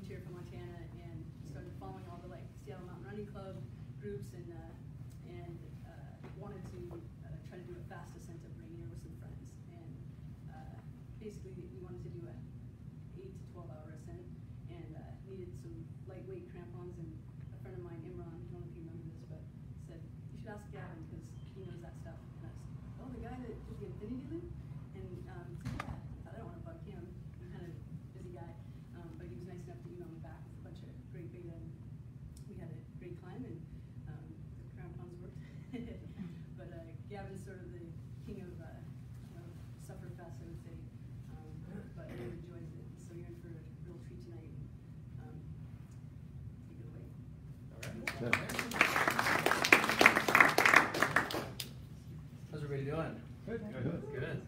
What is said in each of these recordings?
moved here from Montana and started following all the like Seattle Mountain Running Club groups and wanted to try to do a fast ascent of Rainier with some friends. And basically we wanted to do a 8 to 12 hour ascent and needed some lightweight crampons. And a friend of mine, Imran, I don't know if you remember this, but said, you should ask Gavin because he knows that stuff. And I was, oh, the guy that did the Infinity Loop? And said, yeah, I don't want to bug him. He's kind of a busy guy. But he was nice enough to email me back with a bunch of great data. And we had a great climb and the crampons worked. But Gavin's sort of the king of sufferfest, I would say. But he enjoys it. So you're in for a real treat tonight. Take it away. All right. How's everybody doing? Good. Good.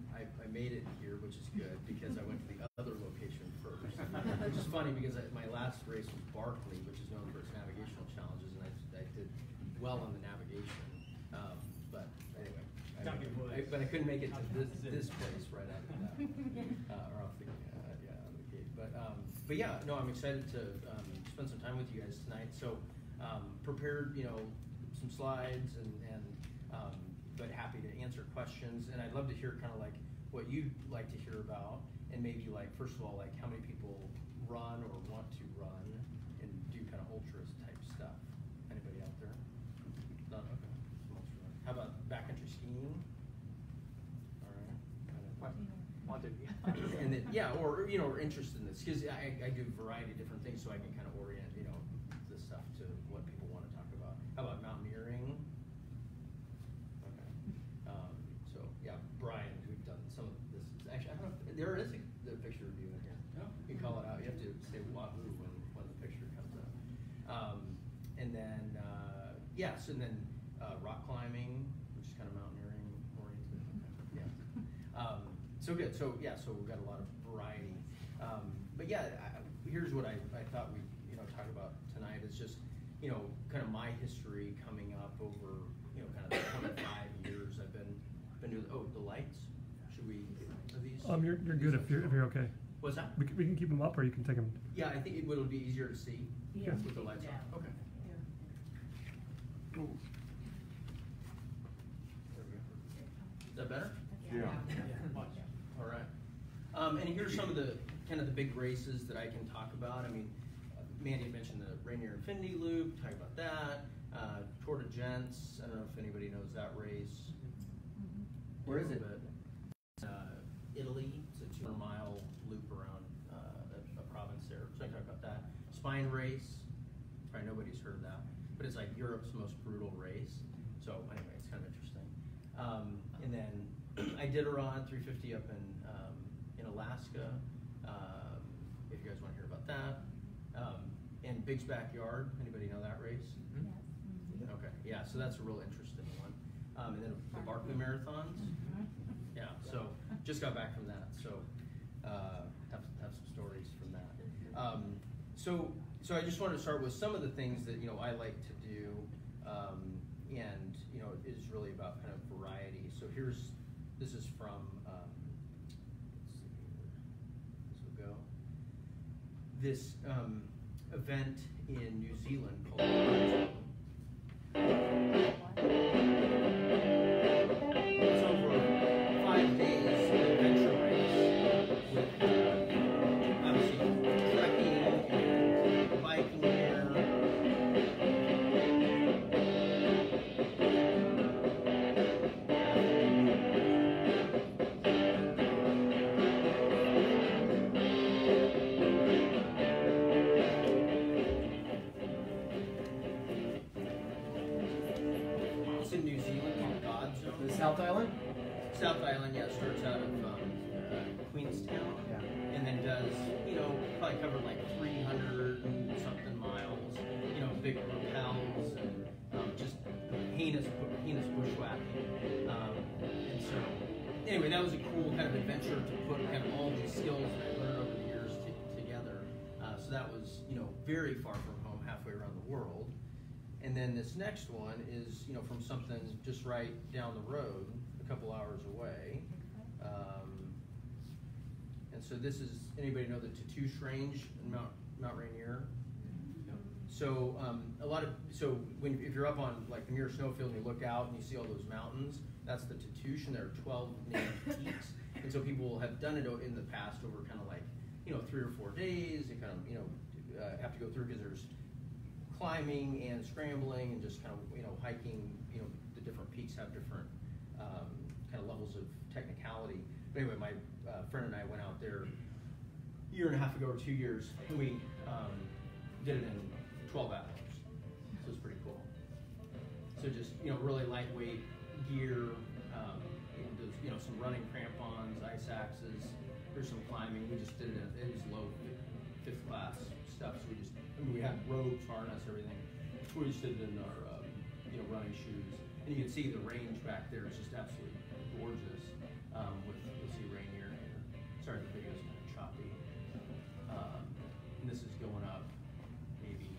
I made it here, which is good because I went to the other location first. Which is funny because my last race was Barkley, which is known for its navigational challenges, and I did well on the navigation. But anyway, but I couldn't make it to this place right after that, or off the out of the gate. But yeah, no, I'm excited to spend some time with you guys tonight. So prepared, some slides and but happy to answer questions. And I'd love to hear kind of like what you'd like to hear about, and maybe like first of all, like how many people run or want to run and do kind of ultras type stuff. Anybody out there? None. Okay. How about backcountry skiing? All right. Want to? And then, yeah, or or interested in this because I do a variety of different things, so I can kind of orient this stuff to what people want to talk about. How about mountaineering? Okay. So yeah, Brian, we've done some of this. Actually, I don't know. There is the picture review in here. Yeah. You can call it out. You have to say wahoo when the picture comes up. And then yes, and then rock climbing, which is kind of mountaineering oriented. Okay. Yeah. So good. So yeah. So we've got a lot of variety. But yeah, here's what I thought we talk about tonight is just kind of my history coming up over kind of the 25 years I've been doing. Oh, the lights. Should we? Are these? You're good if you're okay. What's that? We can keep them up, or you can take them. Yeah, I think it would be easier to see with the lights on. Okay. Ooh. There we go. Is that better? Yeah. All right. And here's some of the kind of the big races that I can talk about. I mean, Mandie had mentioned the Rainier Infinity Loop. Talk about that. Tour de Gents. I don't know if anybody knows that race. Where is it? Italy. It's a 200-mile loop around a province there. So I can talk about that. Spine race. Probably nobody's heard of that, but it's like Europe's most brutal race. So anyway, it's kind of interesting. And then Iditarod 350 up in Alaska. If you guys want to hear about that. And Big's Backyard. Anybody know that race? Mm-hmm. Okay. Yeah. So that's a real interesting one. And then the Barkley Marathons. Yeah. So just got back from that. So have some stories from that. So I just wanted to start with some of the things that I like to do, and it is really about kind of variety. So this is from let's see here. This will go. This event in New Zealand called it's over 5 days adventure race with obviously trekking and biking there. It's in New Zealand called God Zone. The South Island? South Island, yeah, starts out of Queenstown, and then does, probably covered like 300 and something miles, big rappels and just heinous bushwhacking. And so, anyway, that was a cool kind of adventure to put kind of all these skills that I learned over the years together. So that was, very far from home, halfway around the world. And then this next one is, from something just right down the road, a couple hours away. And so this is, anybody know the Tatoosh Range in Mount Rainier? So if you're up on like the near snowfield and you look out and you see all those mountains, that's the Tatoosh, and there are 12 named peaks. And so people have done it in the past over kind of like 3 or 4 days. They kind of have to go through because there's climbing and scrambling and just kind of hiking. The different peaks have different kind of levels of technicality. But anyway, my friend and I went out there a year and a half ago or 2 years, and we did it in 12 hours. So it's pretty cool. So just really lightweight gear, there's some running crampons, ice axes. There's some climbing. We just did it. It was low 5th class stuff. So we had ropes, harness, everything. We just did it in our running shoes. And you can see the range back there is just absolutely gorgeous. You'll see Rainier here. Sorry, the video's kind of choppy. And this is going up maybe,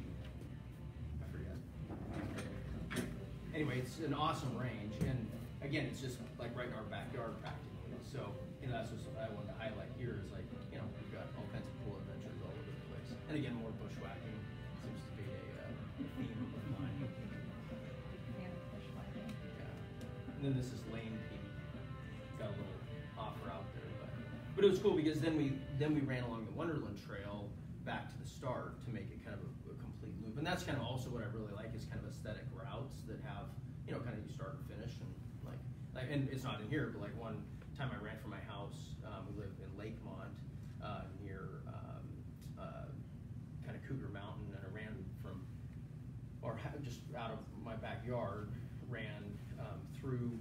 I forget. Anyway, it's an awesome range, and again, it's just like right in our backyard practically. So that's what I wanted to highlight here is like we've got all kinds of cool adventures all over the place. And again, more bushwhacking seems to be a theme of mine. Yeah, bushwhacking. Yeah. And then this is Lane Peak. Got a little offer out there, but it was cool because then we ran along the Wonderland Trail back to the start to make it kind of a complete loop. And that's kind of also what I really like is kind of aesthetic routes that have kind of you start and finish, and like and it's not in here, but like one time I ran from my house. We live in Lakemont near kind of Cougar Mountain, and I ran from just out of my backyard, ran through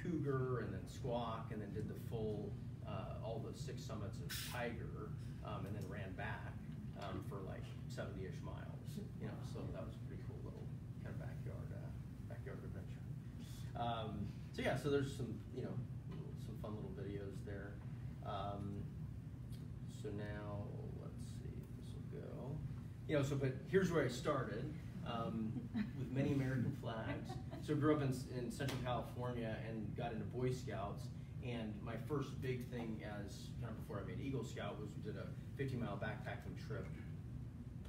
Cougar and then Squawk, and then did the full all the 6 summits of Tiger, and then ran back for like 70-ish miles. So that was a pretty cool little kind of backyard adventure. So yeah, so there's some some fun little videos there. So now let's see if this will go. But here's where I started with many American flags. So I grew up in Central California and got into Boy Scouts. And my first big thing as kind of before I made Eagle Scout was we did a 50-mile backpacking trip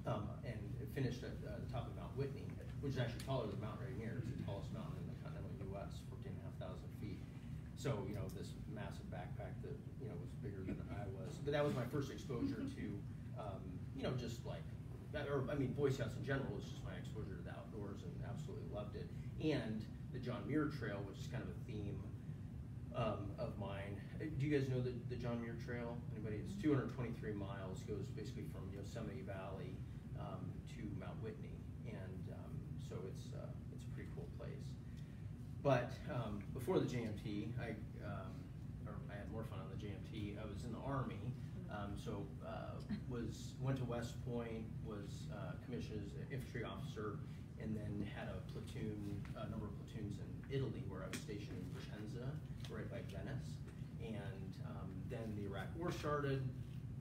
and it finished at the top of Mount Whitney, which is actually taller than Mount Rainier. It's the tallest mountain in the continental U.S., 14,500 feet. So this massive backpack that was bigger than I was. But that was my first exposure to just like, Boy Scouts in general was just my exposure to the outdoors, and absolutely loved it. And the John Muir Trail, which is kind of a theme of mine. Do you guys know the John Muir Trail? Anybody? It's 223 miles, goes basically from Yosemite Valley to Mount Whitney, and so it's a pretty cool place. But before the JMT, I had more fun on the JMT. I was in the Army, went to West Point, was commissioned as an infantry officer, and then had a number of platoons in Italy, where I was stationed in Vicenza, right by Venice. And then the Iraq War started.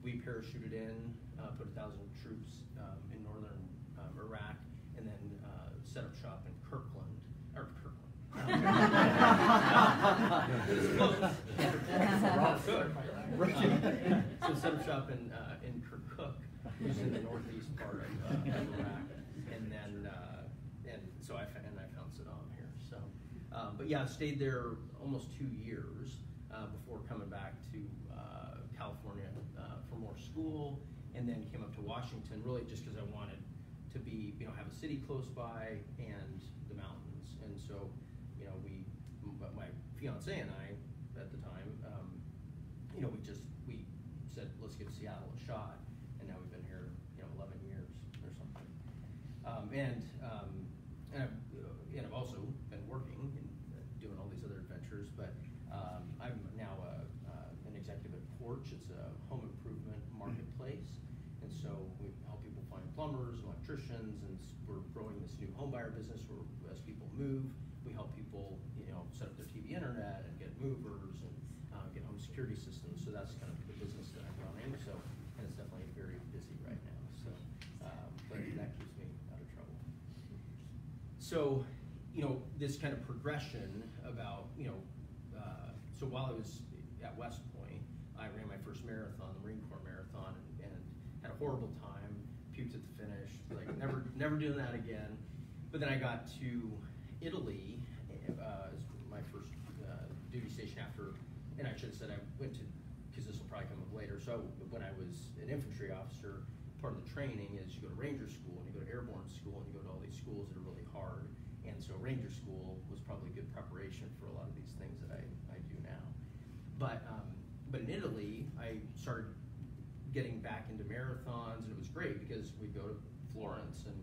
We parachuted in, put 1,000 troops in northern Iraq, and then set up shop in Kirkland. So set up shop in Kirkuk, which is in the northeast part of Iraq, and then so I found Saddam here. So, but yeah, I stayed there almost 2 years before coming back to California for more school, and then came up to Washington really just because I wanted to be have a city close by and the mountains, and so my fiance and I at the time we said let's give Seattle a shot, and now we've been here 11 years or something, and I've also been working and doing all these other adventures, but I'm now an executive at Porch. It's a home improvement marketplace, and so we help people find plumbers, electricians, and we're growing this new home buyer business where as people move, we help people set up their TV internet and get movers and get home security systems. So that's kind of the business that I'm running. So, and it's definitely very busy right now. So, but that keeps me out of trouble. So, this kind of progression about, so while I was at West Point, I ran my first marathon, the Marine Corps Marathon, and had a horrible time, puked at the finish, like never doing that again. But then I got to Italy as my first duty station after, and I should have said I went to, because this will probably come up later. So when I was an infantry officer, part of the training is you go to Ranger School and you go to Airborne School and you go to all these schools that are really hard. And so Ranger School was probably a good preparation for a lot of these things that I do now. But in Italy, I started getting back into marathons, and it was great because we'd go to Florence and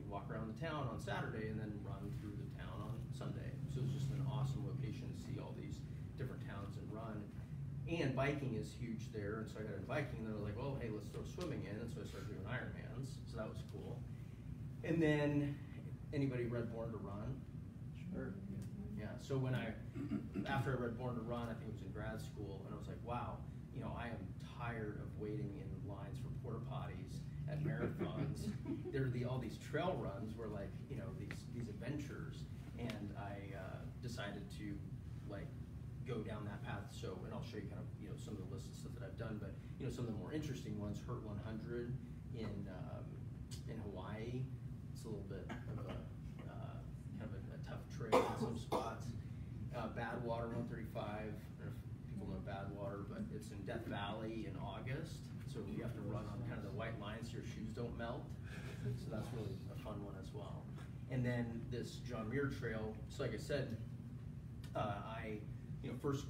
walk around the town on Saturday and then run through the town on Sunday. So it was just an awesome location to see all these different towns and run. And biking is huge there, and so I got into biking, and they were like, well, hey, let's throw swimming in, and so I started doing Ironmans, so that was cool. And then, anybody read Born to Run? Sure. Yeah, so after I read Born to Run, I think it was in grad school, and I was like, wow, I am tired of waiting in lines for porta potties at marathons. There are all these trail runs where these adventures, and I decided to go down that path. So, and I'll show you kind of some of the lists of stuff that I've done, but some of the more interesting ones, Hurt 100 in Hawaii. It's a little bit of a kind of a tough trail in some spots. Badwater 135. I don't know if people know Badwater, but it's in Death Valley in August. So you have to run on kind of the white lines so your shoes don't melt. So that's really a fun one as well. And then this John Muir Trail. So like I said, I first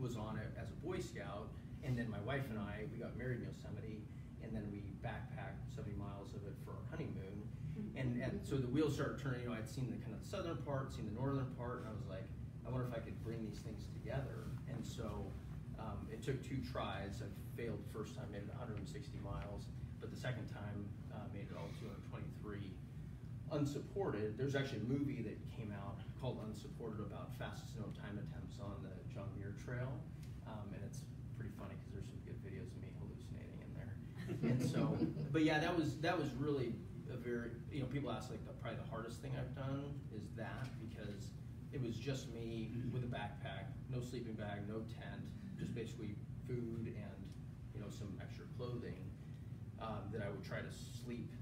was on it as a Boy Scout, and then my wife and I, we got married in Yosemite, and then we backpacked 70 miles of it for our honeymoon. And so the wheels started turning. I'd seen the kind of the southern part, seen the northern part, and I was like, I wonder if I could bring these things together. And so it took 2 tries. I failed the first time, made it 160 miles, but the second time made it all 223 unsupported. There's actually a movie that came out called Unsupported about fastest known time attempts on the John Muir Trail, and it's pretty funny because there's some good videos of me hallucinating in there. And so, but yeah, that was really a very, people ask probably the hardest thing I've done is that, because it was just me with a backpack, no sleeping bag, no tent, just basically food and some extra clothing that I would try to sleep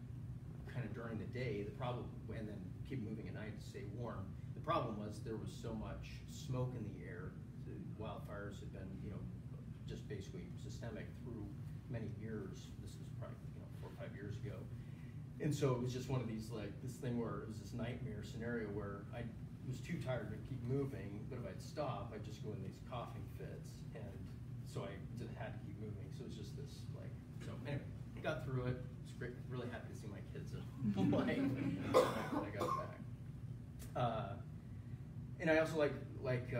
kind of during the day. The problem, and then keep moving at night to stay warm. The problem was there was so much smoke in the air. The wildfires had been, just basically systemic through many years. This was probably 4 or 5 years ago. And so it was just one of these, this thing where it was this nightmare scenario where I was too tired to keep moving, but if I'd stop, I'd just go in these coughing fits, and so I just had to keep moving. So it was just this, so anyway, got through it. It's great, really happy to see my kids when I got back. And I also like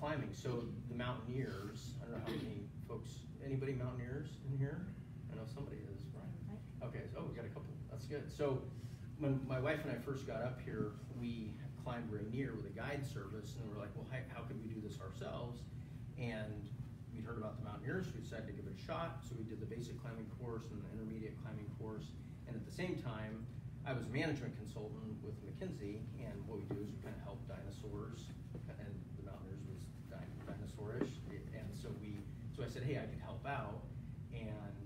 climbing. So the mountaineers, I don't know how many folks, anybody mountaineers in here? I know somebody is, right? Okay, so we got a couple, that's good. So when my wife and I first got up here, we climbed Rainier with a guide service, and we're like, well, how could we do this ourselves? And we'd heard about the mountaineers, we decided to give it a shot, so we did the basic climbing course and the intermediate climbing course, and at the same time, I was a management consultant with McKinsey, and what we do is we kind of help dinosaurs, and the mountaineers was dinosaurish, and so I said, hey, I could help out, and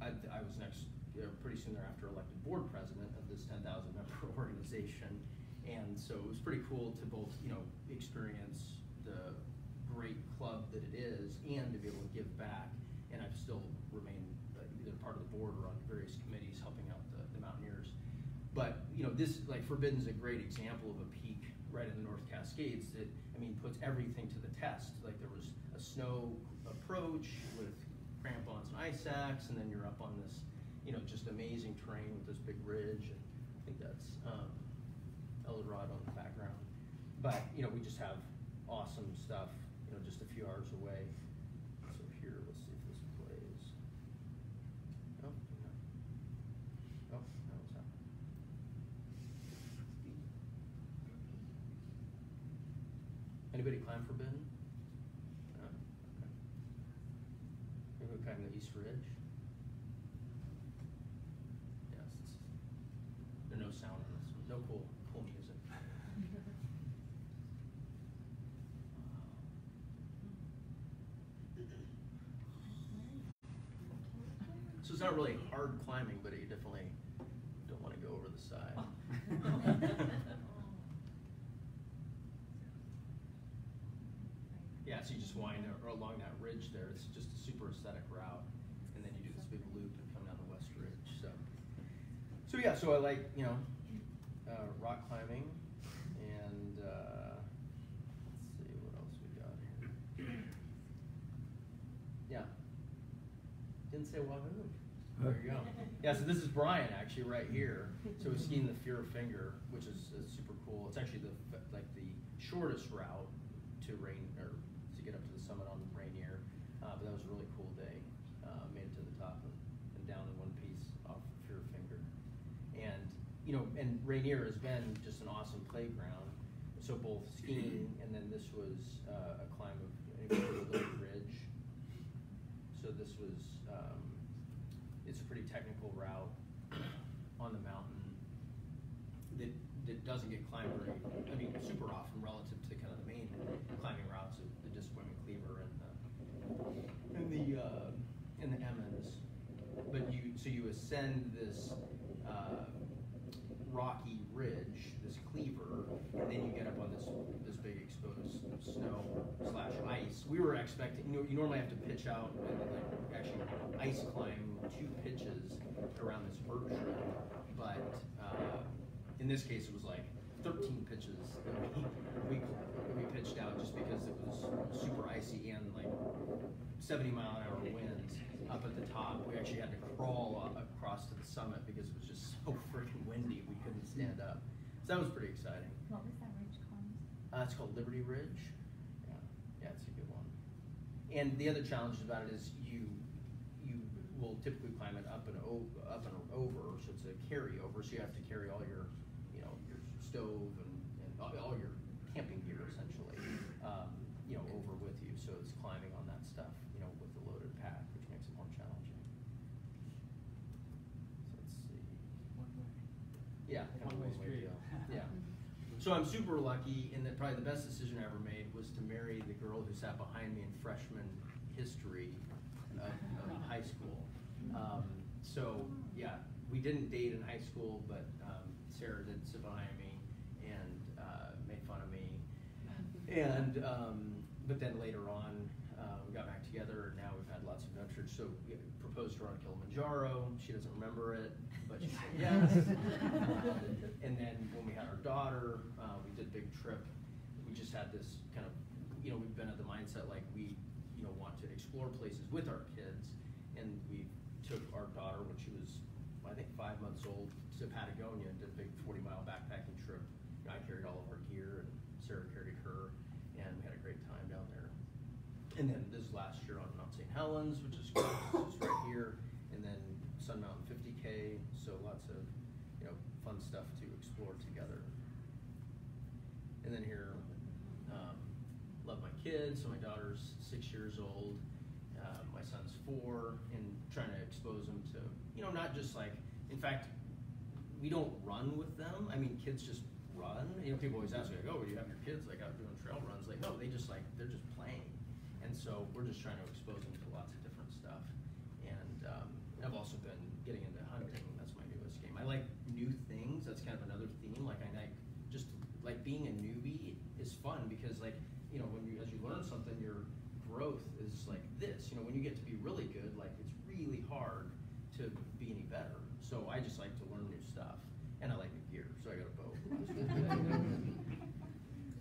I was pretty soon thereafter elected board president of this 10,000 member organization, and so it was pretty cool to both, experience the great club that it is, and to be able to give back, and I've still remained either part of the board or on various committees helping out the mountaineers. But this, Forbidden's a great example of a peak right in the North Cascades that, puts everything to the test. There was a snow approach with crampons and ice axe, and then you're up on this, just amazing terrain with this big ridge, and I think that's El Dorado in the background. But, we just have awesome stuff, just a few hours away. So here, let's see if this plays. Oh, no. Oh, no, what's happening? Anybody climb Forbidden? No? Okay. Maybe we climb the East Ridge? Yes. There's no sound on this one. No cool music. it's not really hard climbing, but you definitely don't want to go over the side. Yeah, so you just wind along that ridge there. It's just a super aesthetic route, and then you do this big loop and come down the West Ridge. So yeah, so I like rock climbing, and let's see what else we got here. Yeah, didn't say wahoo. There you go. Yeah, so this is Brian actually right here. So he's skiing the Fear Finger, which is super cool. It's actually the shortest route to get up to the summit on Rainier, but that was a really cool day. Made it to the top and down in one piece off Fear Finger, and and Rainier has been just an awesome playground. So both skiing and then this was a climb of a little ridge. So this was it's a pretty technical route on the mountain that doesn't get climbed super often relative to kind of the main climbing routes of the Disappointment Cleaver and the Emmons. But you ascend this rocky ridge, this cleaver, and then you get up on this big exposed snow/ice. We were expecting, you normally have to pitch out and actually ice climb 2 pitches around this birch rim, but in this case it was like 13 pitches that we pitched out just because it was super icy and like 70-mile-an-hour winds up at the top. We actually had to crawl across to the summit because it was just so freaking windy we couldn't stand up. So that was pretty exciting. What was that ridge called? It's called Liberty Ridge. Yeah, it's a good one. And the other challenge about it is you will typically climb it up and over, so it's a carryover. So you have to carry all your your stove and all your camping gear essentially, over with you. So it's climbing on that stuff, with the loaded pack, which makes it more challenging. So let's see. Yeah, kind of One-way one-way street. deal. Yeah. So I'm super lucky, and that probably the best decision I ever made was to marry the girl who sat behind me in freshman history of high school. So yeah, we didn't date in high school, but Sarah did sit behind me and made fun of me. And but then later on, we got back together, and now we've had lots of adventures. So we proposed to her on Kilimanjaro. She doesn't remember it, but she said yes. And then when we had our daughter, we did a big trip. We just had this kind of, we've been at the mindset like we, want to explore places with our kids, and we took our daughter when she was, I think, 5 months old to Patagonia and did a big 40-mile backpacking trip. I carried all of our gear, and Sarah carried her, and we had a great time down there. And then this last year on Mount St. Helens, which is just right here, and then Sun Mountain 50K, so lots of fun stuff to explore together. And then here, love my kids. So my daughter's 6 years old, my son's 4, and trying to expose them to not just like, in fact, we don't run with them. I mean, kids just run. People always ask me, like, oh, do you have your kids like out doing trail runs? Like, no, they're just playing. And so we're just trying to expose them to lots of different stuff. And I've also been getting into hunting. That's my newest game. I like new things. That's kind of another theme. Like I like just like being a newbie is fun because as you learn something, your growth is like this. When you get to be really good, like it's really hard to be any better. So I just like to learn new stuff, and I like new gear. So I got a bow.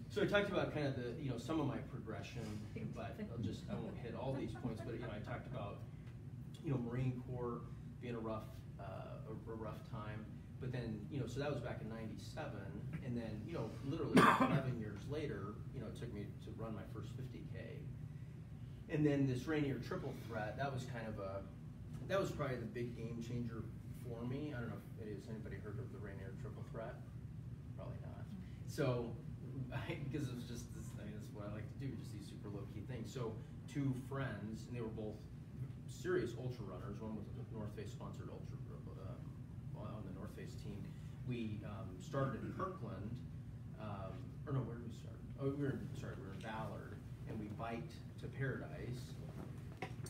So I talked about kind of the some of my progression, but I won't hit all these points. But I talked about Marine Corps being a rough time. But then, so that was back in '97, and then, literally 11 years later, it took me to run my first 50K. And then this Rainier Triple Threat, that was probably the big game changer for me. I don't know if anybody heard of the Rainier Triple Threat? Probably not. So, because it was just this, that's what I like to do, just these super low-key things. So, 2 friends, and they were both serious ultra runners. One was a North Face sponsored ultra on the North Face team. We started in Kirkland, or no, where did we start? Oh, we were in Ballard, and we biked to Paradise,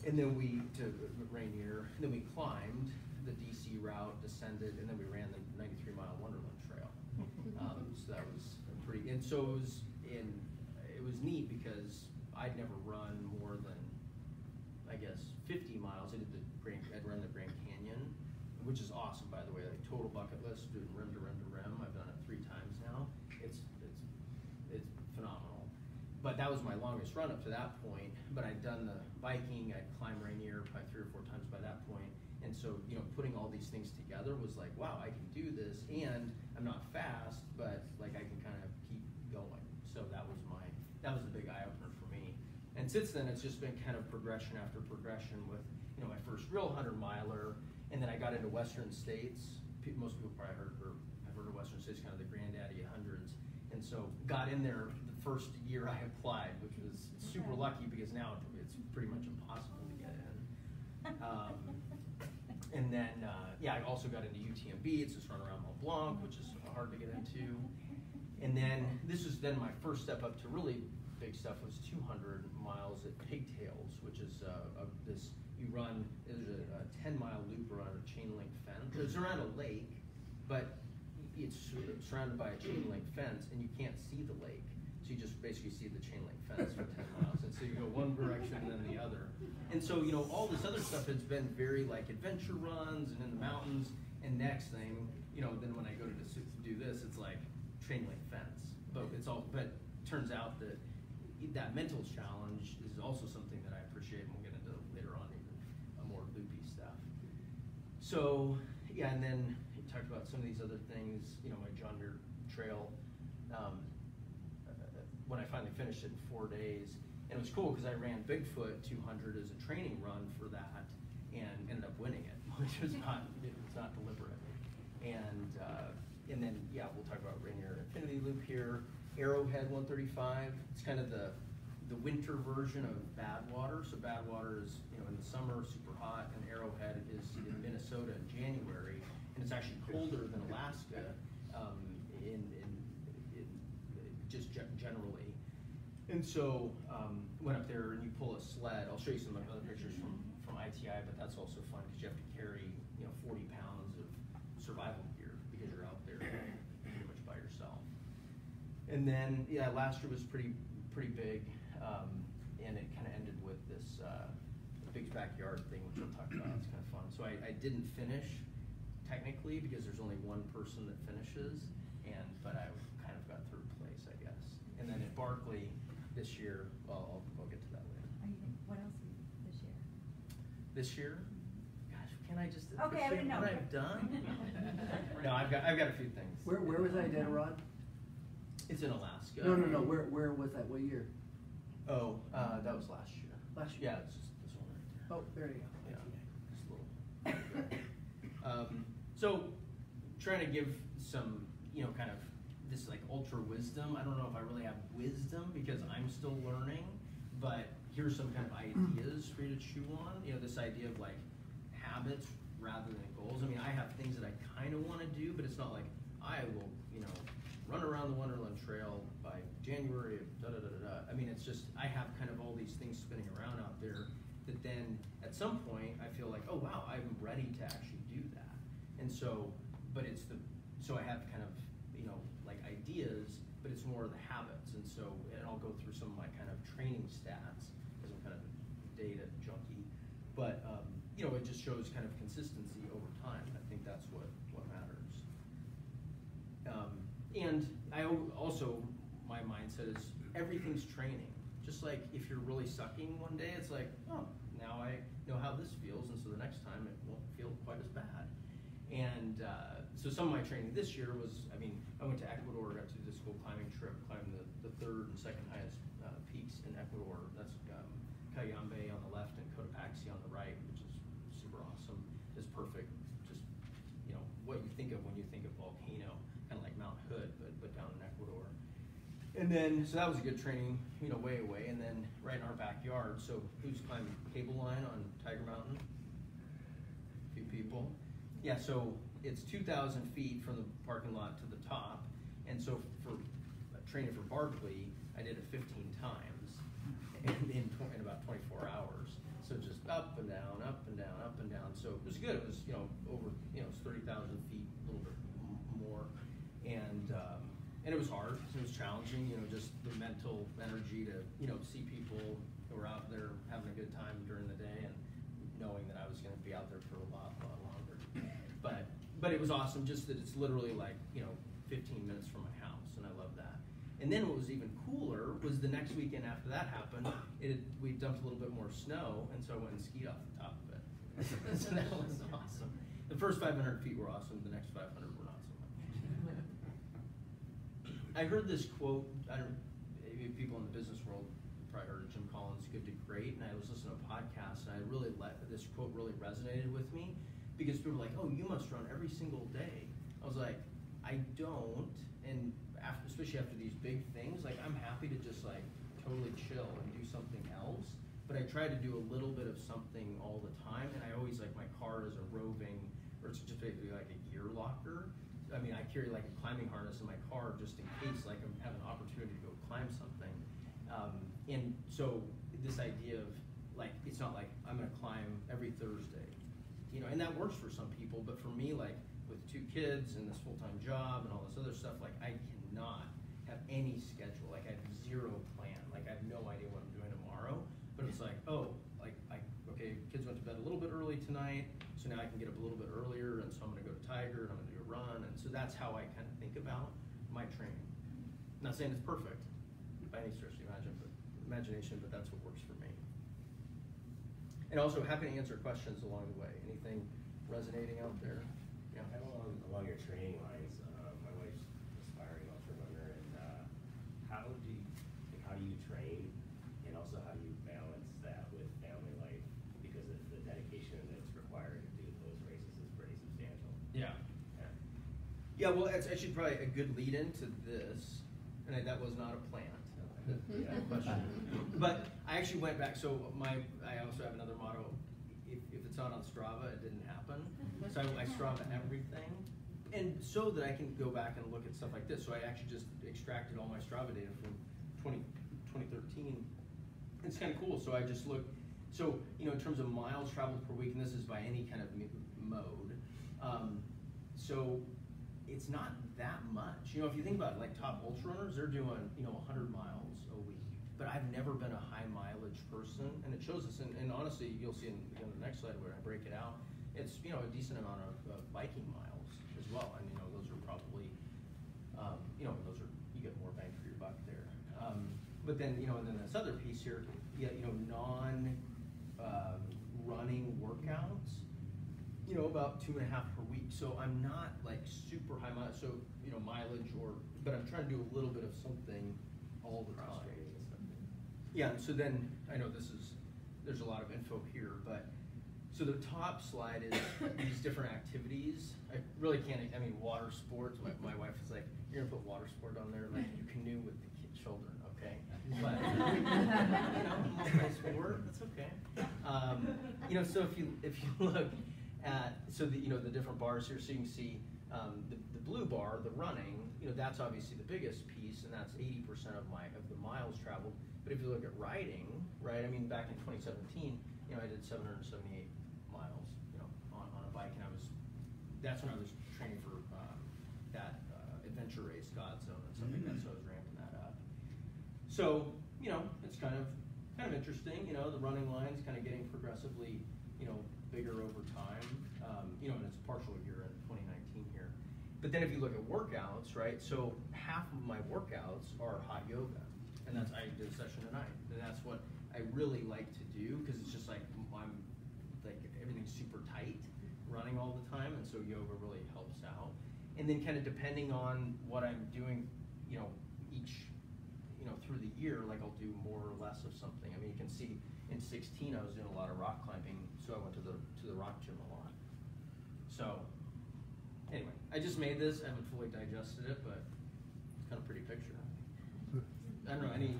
and then we, to Rainier, and then we climbed the DC route, descended, and then we ran the 93-mile Wonderland Trail. So that was pretty, and so it was neat because I'd never run more than, I guess, 50 miles. I'd run the Grand Canyon, which is awesome, by the way, like total bucket list, doing rim to rim to rim. I've done it 3 times now. It's phenomenal. But that was my longest run up to that point. But I'd done the biking, I'd climbed Rainier probably 3 or 4 times by that point. And so, putting all these things together was like, wow, I can do this, and I'm not fast, but like I can kind of keep going. So that was the big eye opener for me. And since then, it's just been kind of progression after progression with, my first real 100-miler, and then I got into Western States. Most people probably have heard of Western States, kind of the granddaddy of hundreds. And so got in there the first year I applied, which was super lucky because now it's pretty much impossible to get in. And then, I also got into UTMB. It's this run around Mont Blanc, which is hard to get into. And then this was then my first step up to really big stuff was 200 miles at Pigtails, which is there's a 10-mile loop around a chain link fence. It's around a lake, but it's surrounded by a chain link fence, and you can't see the lake. So you just basically see the chain link fence for 10 miles. And so you go one direction and then the other. And so, all this other stuff has been very like adventure runs and in the mountains. And next thing, then when I go to do this, it's like chain link fence. But turns out that mental challenge is also something that I appreciate, and we'll get into later on even more loopy stuff. So, and then you talked about some of these other things, my John Muir Trail. When I finally finished it in 4 days, and it was cool because I ran Bigfoot 200 as a training run for that, and ended up winning it, which was not deliberate. And then we'll talk about Rainier Infinity Loop here. Arrowhead 135. It's kind of the winter version of Badwater. So Badwater is in the summer super hot, and Arrowhead is in Minnesota in January, and it's actually colder than Alaska just generally. And so went up there and you pull a sled. I'll show you some other pictures from ITI, but that's also fun because you have to carry 40 pounds of survival gear because you're out there pretty much by yourself. And then last year was pretty big, and it kind of ended with this big backyard thing, which we'll talk about. It's kind of fun. So I didn't finish technically because there's only one person that finishes, but I kind of got third place, I guess. And then at Barkley this year, well, I'll get to that later. What else this year? This year? Gosh, can I just Okay, I wouldn't know. what I've done? No, I've got a few things. Where was Iditarod? It's in Alaska. No. Where was that? What year? Oh, that was last year. Last year? Yeah, it's just this one right there. Oh, there you go. Yeah, just a little. So, trying to give some, kind of this like ultra wisdom. I don't know if I really have wisdom because I'm still learning, but here's some kind of ideas for you to chew on. This idea of like habits rather than goals. I mean, I have things that I kind of want to do, but it's not like I will, run around the Wonderland Trail by January of da-da-da-da-da. I mean, it's just, I have kind of all these things spinning around out there that then at some point I feel like, oh wow, I'm ready to actually do that. And so, so I have kind of, like ideas, but it's more of the habits. And so, and I'll go through some of my kind of training stats because I'm kind of a data junkie. But, it just shows kind of consistency over time. I think that's what matters. And I also, my mindset is everything's training. Just like if you're really sucking one day, it's like, oh, now I know how this feels, and so the next time it won't feel quite as bad. And so some of my training this year was, I went to Ecuador, got to do this cool climbing trip, climbed the third and second highest peaks in Ecuador. That's Cayambe on the left and Cotopaxi on the right, which is super awesome. It's perfect, just what you think of when you think of volcano, kind of like Mount Hood, but down in Ecuador. And then, so that was a good training, way away. And then right in our backyard, so who's climbing cable line on Tiger Mountain? A few people. Yeah, so it's 2,000 feet from the parking lot to the top. And so for training for Barkley, I did it 15 times in about 24 hours. So just up and down, up and down, up and down. So it was good. It was, over, it's 30,000 feet, a little bit more. And it was hard. It was challenging, just the mental energy to, see people who were out there having a good time during the day and knowing that I was going to be out there for a lot longer. But it was awesome just that it's literally like, 15 minutes from my house, and I love that. And then what was even cooler was the next weekend after that happened, we dumped a little bit more snow, and so I went and skied off the top of it. So that was awesome. The first 500 feet were awesome, the next 500 were not so much. I heard this quote, maybe people in the business world probably heard Jim Collins, Good to Great, and I was listening to a podcast, and this quote really resonated with me, because people were like, oh, you must run every single day. I was like, I don't, and especially after these big things, like I'm happy to just like totally chill and do something else, but I try to do a little bit of something all the time, and I always like my car is a roving, or it's just basically like a gear locker. I mean, I carry like a climbing harness in my car just in case like I have an opportunity to go climb something. And so this idea of like, it's not like I'm gonna climb every Thursday, and that works for some people, but for me, like with 2 kids and this full-time job and all this other stuff, like I cannot have any schedule. Like I have 0 plan. Like I have no idea what I'm doing tomorrow, but it's like, oh, like okay, kids went to bed a little bit early tonight, so now I can get up a little bit earlier, and so I'm gonna go to Tiger and I'm gonna do a run, and so that's how I kind of think about my training. I'm not saying it's perfect by any stretch of the imagination, but that's what works for me. And also happy to answer questions along the way. Anything resonating out there? Yeah. Kind of along your training lines, my wife's aspiring ultra runner, and how do you train, and also how do you balance that with family life, because the dedication that's required to do those races is pretty substantial. Yeah. Yeah, well, it's actually probably a good lead into this, and that was not a plant. Question. But I actually went back, so I also have another motto, if it's not on Strava, it didn't happen. So I Strava everything, and so that I can go back and look at stuff like this. So I actually just extracted all my Strava data from 2013. It's kind of cool, so I just looked, so in terms of miles traveled per week, and this is by any kind of mode, so it's not that much. If you think about it, like top ultra runners, they're doing 100 miles a week. But I've never been a high mileage person, and it shows us. And honestly, you'll see in the next slide where I break it out. It's a decent amount of biking miles as well, and those are probably those are, you get more bang for your buck there. But then and then this other piece here, non running workouts. About 2.5 per week. So I'm not like super high mileage. So mileage, but I'm trying to do a little bit of something all the time. Yeah. So then I know there's a lot of info here, but so the top slide is these different activities. I really can't. I mean, water sports. My wife is like, you're gonna put water sport on there, like you canoe with the children, okay? But multi-sport, that's okay. So if you look at the different bars here, so you can see the blue bar, the running, that's obviously the biggest piece, and that's 80% of the miles traveled. But if you look at riding, right? I mean, back in 2017, I did 778 miles, on a bike, and that's when I was training for that adventure race, God Zone, and stuff like that. So I was ramping that up. So it's kind of interesting. The running line's kind of getting progressively, bigger over time. And it's a partial year in 2019 here. But then if you look at workouts, right? So half of my workouts are hot yoga, and I did a session tonight, and that's what I really like to do, because it's just like I'm like everything's super tight, running all the time, and so yoga really helps out. And then kind of depending on what I'm doing, each through the year, like I'll do more or less of something. I mean, you can see in 16 I was doing a lot of rock climbing, so I went to the rock gym a lot. So anyway, I just made this. I haven't fully digested it, but it's kind of a pretty picture. I don't know, any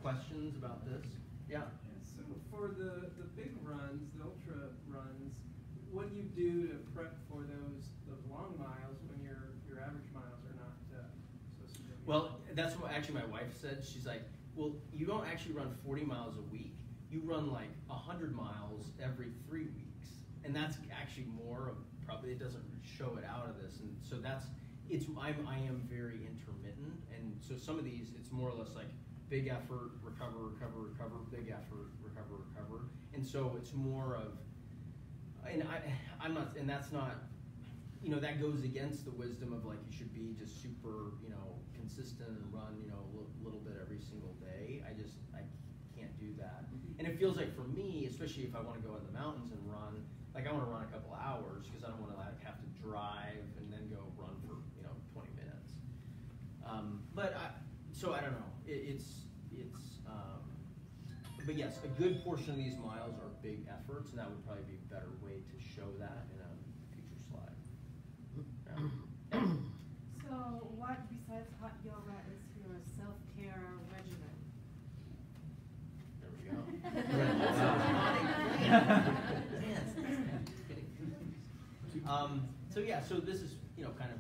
questions about this? Yeah. So for the big runs, the ultra runs, what do you do to prep for those long miles when your average miles are not so significant? Well, that's what actually my wife said. She's like, well, you don't actually run 40 miles a week. you run like 100 miles every 3 weeks, and that's actually more of probably, it doesn't show it out of this, and so I am very intermittent, and so some of these it's more or less like big effort, recover, big effort, recover, and so it's more of, and I'm not, and that's not, that goes against the wisdom of like you should be just super, consistent and run, a little bit every single day. I can't do that. And it feels like for me, especially if I want to go in the mountains and run, like I want to run a couple hours because I don't want to like have to drive and then go run for 20 minutes. So I don't know. But yes, a good portion of these miles are big efforts, and that would probably be a better way to show that in a future slide. Yeah. So what besides hot yoga is your self-care regimen? There we go. So yeah, so this is kind of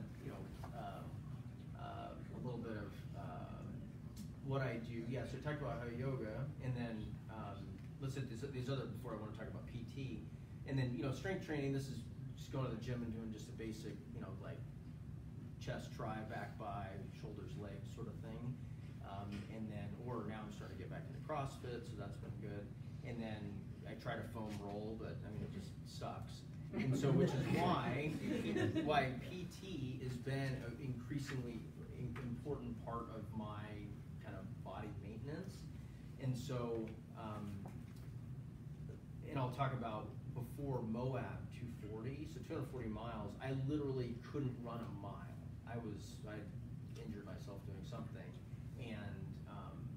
a little bit of what I do. Yeah, so I talked about how yoga, and then let's say these other before I want to talk about PT, and then strength training. This is just going to the gym and doing just a basic like chest, tri, back, bi, shoulders, legs sort of thing, and then now I'm starting to get back into CrossFit, so that's been good. And then I try to foam roll, but I mean it just sucks. And so, which is why PT has been an increasingly important part of my kind of body maintenance. And so, and I'll talk about before Moab 240, so 240 miles, I literally couldn't run a mile. I injured myself doing something.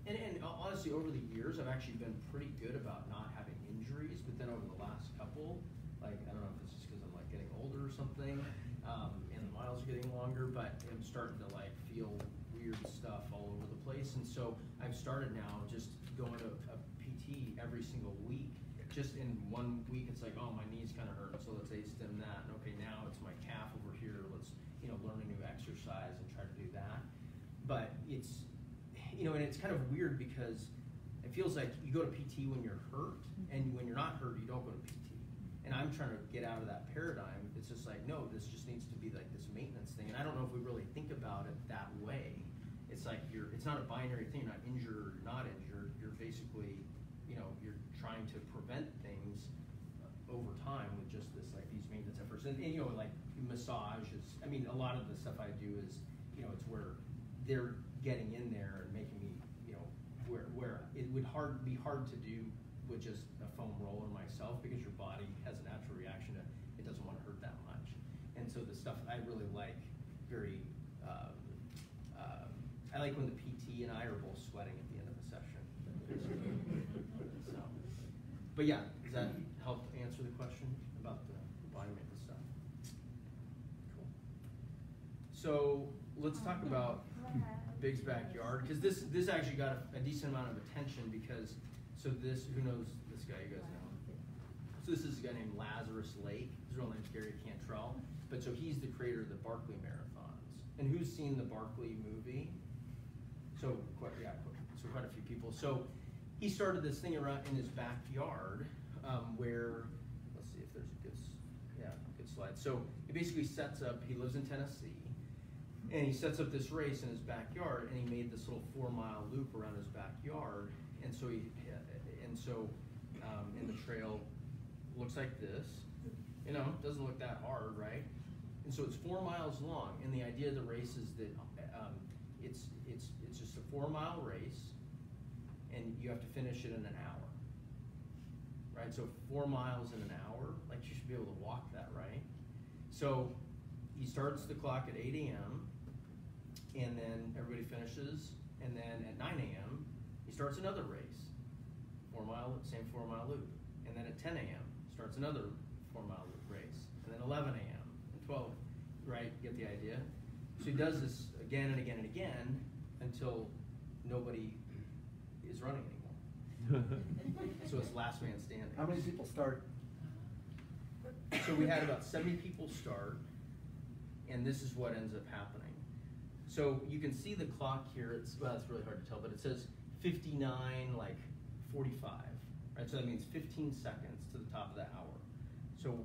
And honestly, over the years, I've actually been pretty good about not having injuries, but then over the last couple, like, I don't know if it's just because I'm like getting older or something, and the miles are getting longer, but I'm starting to like feel weird stuff all over the place. And so I've started now just going to a PT every single week. Just in 1 week, it's like, oh, my knees kind of hurt, so let's stem that. And okay, now it's my calf over here. Let's learn a new exercise and try to do that. But it's and it's kind of weird because it feels like you go to PT when you're hurt, and when you're not hurt, you don't go to PT. And I'm trying to get out of that paradigm. It's just like, no, this just needs to be like this maintenance thing. And I don't know if we really think about it that way. It's like it's not a binary thing. You're not injured or you're not injured. You're basically, you're trying to prevent things over time with just this, like these maintenance efforts. And like massage is, I mean, a lot of the stuff I do is, it's where they're getting in there and making me, where it would be hard to do with just a foam roller myself, because your body has a natural reaction to, it doesn't want to hurt that much. And so the stuff I really like I like when the PT and I are both sweating at the end of the session. So, but yeah, does that help answer the question about the body maintenance stuff? Cool. So let's talk about Big's backyard, because this actually got a decent amount of attention because, so this, who knows this guy, you guys know? So this is a guy named Lazarus Lake. His real name's Gary Cantrell, but so he's the creator of the Barkley Marathons. And who's seen the Barkley movie? So quite a few people. So he started this thing around in his backyard, where, let's see if there's a good slide. So he basically sets up, he lives in Tennessee, and he sets up this race in his backyard, and he made this little 4-mile loop around his backyard. And so and the trail looks like this. Doesn't look that hard, right? And so it's 4 miles long, and the idea of the race is that it's just a 4-mile race, and you have to finish it in an hour, right? So 4 miles in an hour, like you should be able to walk that, right? So he starts the clock at 8 a.m., and then everybody finishes, and then at 9 a.m., he starts another race, same 4-mile loop, and then at 10 a.m., starts another 4-mile loop race, and then 11 a.m., and 12, right? Get the idea? So he does this again and again and again until nobody is running anymore. So it's last man standing. How many people start? So we had about 70 people start, and this is what ends up happening. So you can see the clock here. It's really hard to tell, but it says 59, like 45. right? So that means 15 seconds to the top of the hour. So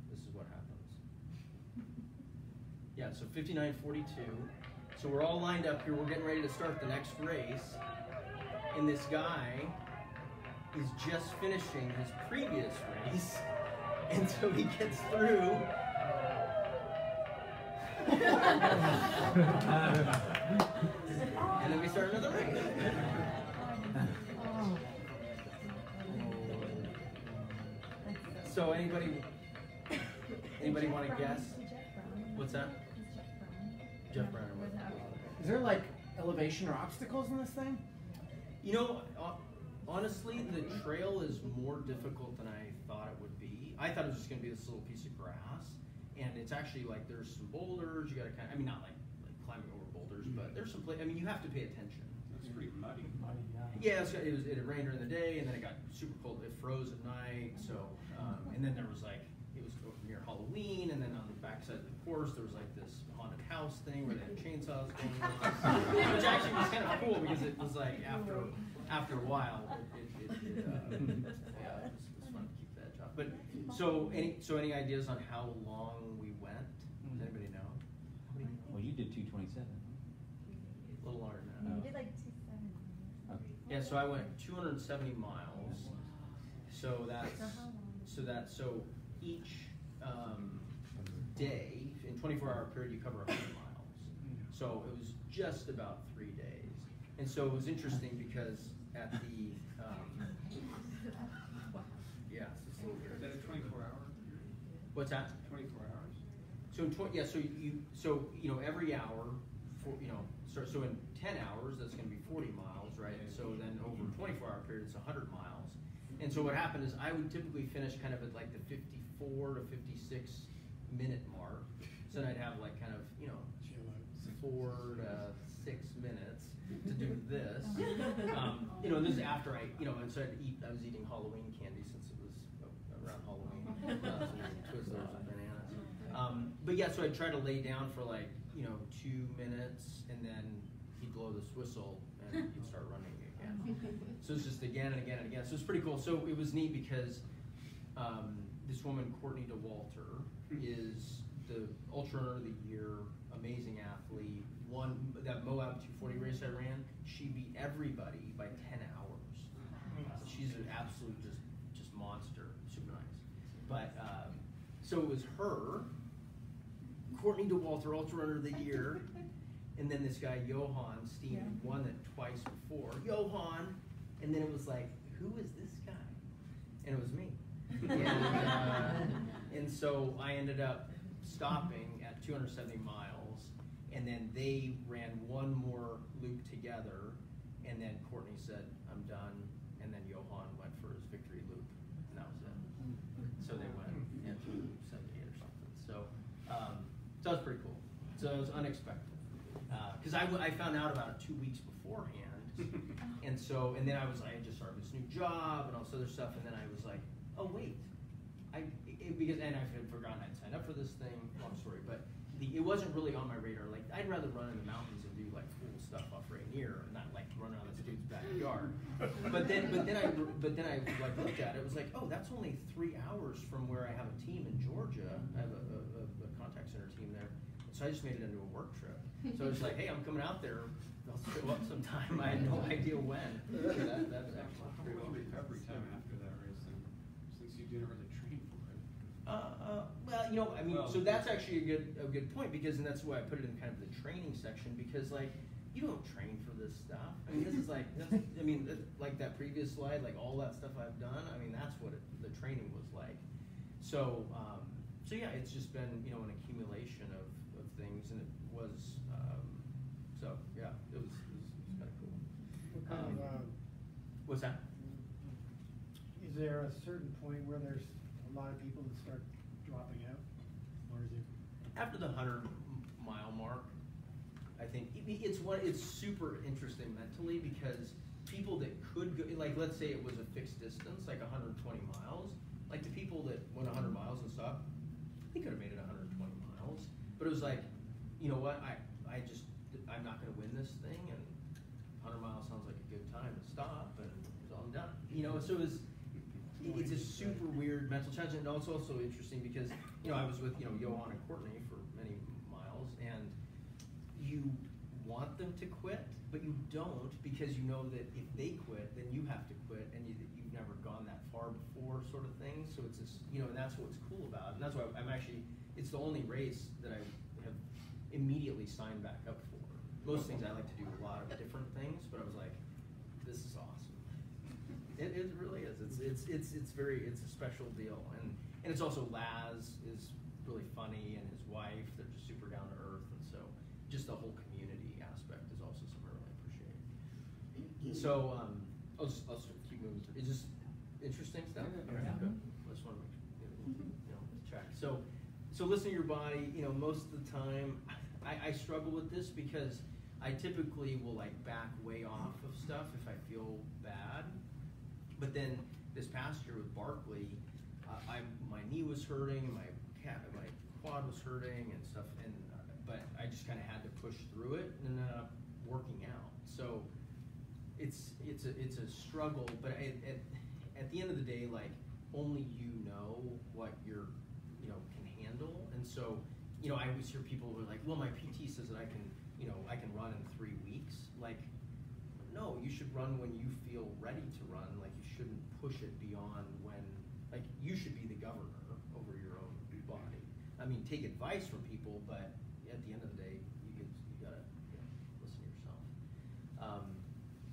this is what happens. Yeah, so 59:42. So we're all lined up here. We're getting ready to start the next race. And this guy is just finishing his previous race. And so he gets through. And then we start another race. So anybody want to guess? What's that? Jeff Brown. Is there like elevation or obstacles in this thing? You know, honestly, the trail is more difficult than I thought it would be. I thought it was just going to be this little piece of grass, and it's actually like there's some boulders. You got to kind of, I mean, not like climbing over boulders, but there's some place. I mean, you have to pay attention. It's pretty muddy. Yeah, it rained during the day, and then it got super cold. It froze at night. So, and then there was like it was near Halloween, and then on the backside of the course there was like this haunted house thing where they had chainsaws going, which actually was kind of cool because it was like after a while, it was fun to keep that job. But so any ideas on how long we went? Does anybody know? Well, you did 227. A little longer than that. You did like 270. Okay. Yeah, so I went 270 miles. So so each day in 24-hour period you cover 100 miles. So it was just about 3 days. And so it was interesting because at the yeah, it's a little Is weird. that a 24-hour? What's that? 24 hours. So you know every hour for so in 10 hours that's going to be 40 miles, right? So then over a 24-hour period it's 100 miles. And so what happened is I would typically finish kind of at like the 54 to 56 minute mark. So then I'd have like kind of 4 to 6 minutes to do this. This is after and so I was eating Halloween candy since it was around Halloween. Twizzlers and bananas. But yeah, so I'd try to lay down for like 2 minutes, and then he'd blow this whistle, and he'd start running again. So it's just again and again and again. So it's pretty cool. So it was neat because this woman, Courtney DeWalter, is the Ultra Runner of the Year, amazing athlete. Won that Moab 240 race I ran. She beat everybody by 10 hours. She's an absolute just monster, super nice. But so it was her, Courtney DeWalter, Ultra Runner of the Year, and then this guy Johan Steen won it twice before. Johan, and then it was like, who is this guy? And it was me. And so I ended up stopping at 270 miles, and then they ran one more loop together, and then Courtney said, I'm done, and then Johan went for his victory loop, and that was it. So they went 278 or something. So that was pretty cool. So it was unexpected. Because I found out about it 2 weeks beforehand, and then I had just started this new job and all this other stuff, and then I was like, oh wait, I had forgotten I'd signed up for this thing. Long story, but it wasn't really on my radar. Like I'd rather run in the mountains and do like cool stuff off Rainier, and not like run around this dude's backyard. but then I like looked at it. It was like, oh, that's only 3 hours from where I have a team in Georgia. I have a contact center team there. So I just made it into a work trip. So it's like, hey, I'm coming out there. I'll show up sometime. I had no idea when. So that's actually pretty What well. was recovery time after that race then? Since you didn't really train for it. Well, so that's actually a good point and that's why I put it in kind of the training section because like you don't train for this stuff. I mean, this is like like that previous slide, like all that stuff I've done. I mean, that's what the training was like. So yeah, it's just been an accumulation of things, and it was so yeah, it was kind of cool. What kind of, What's that? is there a certain point where there's a lot of people that start dropping out, or is it? After the 100-mile mark, I think it's super interesting mentally because people that could go, like let's say it was a fixed distance, like 120 miles, like the people that went 100 miles and stopped, they could have made it 120 miles, but it was like, you know what, I'm not going to win this thing, and 100 miles sounds like a good time to stop, and so I'm done. So it's a super weird mental challenge, and it's also interesting because, I was with, Johan and Courtney for many miles, and you want them to quit, but you don't, because you know that if they quit, then you have to quit, and you've never gone that far before, sort of thing. So it's just, and that's what's cool about it. And that's why it's the only race that I have immediately signed back up for. Most things I like to do a lot of different things, but I was like, this is awesome. It really is. It's a special deal, and it's also Laz is really funny, and his wife, they're just super down to earth, and so just the whole community aspect is also something I really appreciate. So I'll just keep moving through. It's just interesting stuff. Yeah. Good. I just want to check. So listen to your body. Most of the time, I struggle with this because I typically will back way off of stuff if I feel bad. But then this past year with Barkley, my knee was hurting, my quad was hurting and stuff, but I just kind of had to push through it and ended up working out. So it's a struggle, but at the end of the day, only you know what you're can handle. And so I always hear people who are like, well, my PT says that I can run in 3 weeks. No, you should run when you feel ready to run. You shouldn't push it beyond when, you should be the governor over your own body. I mean, take advice from people, but at the end of the day, you gotta listen to yourself.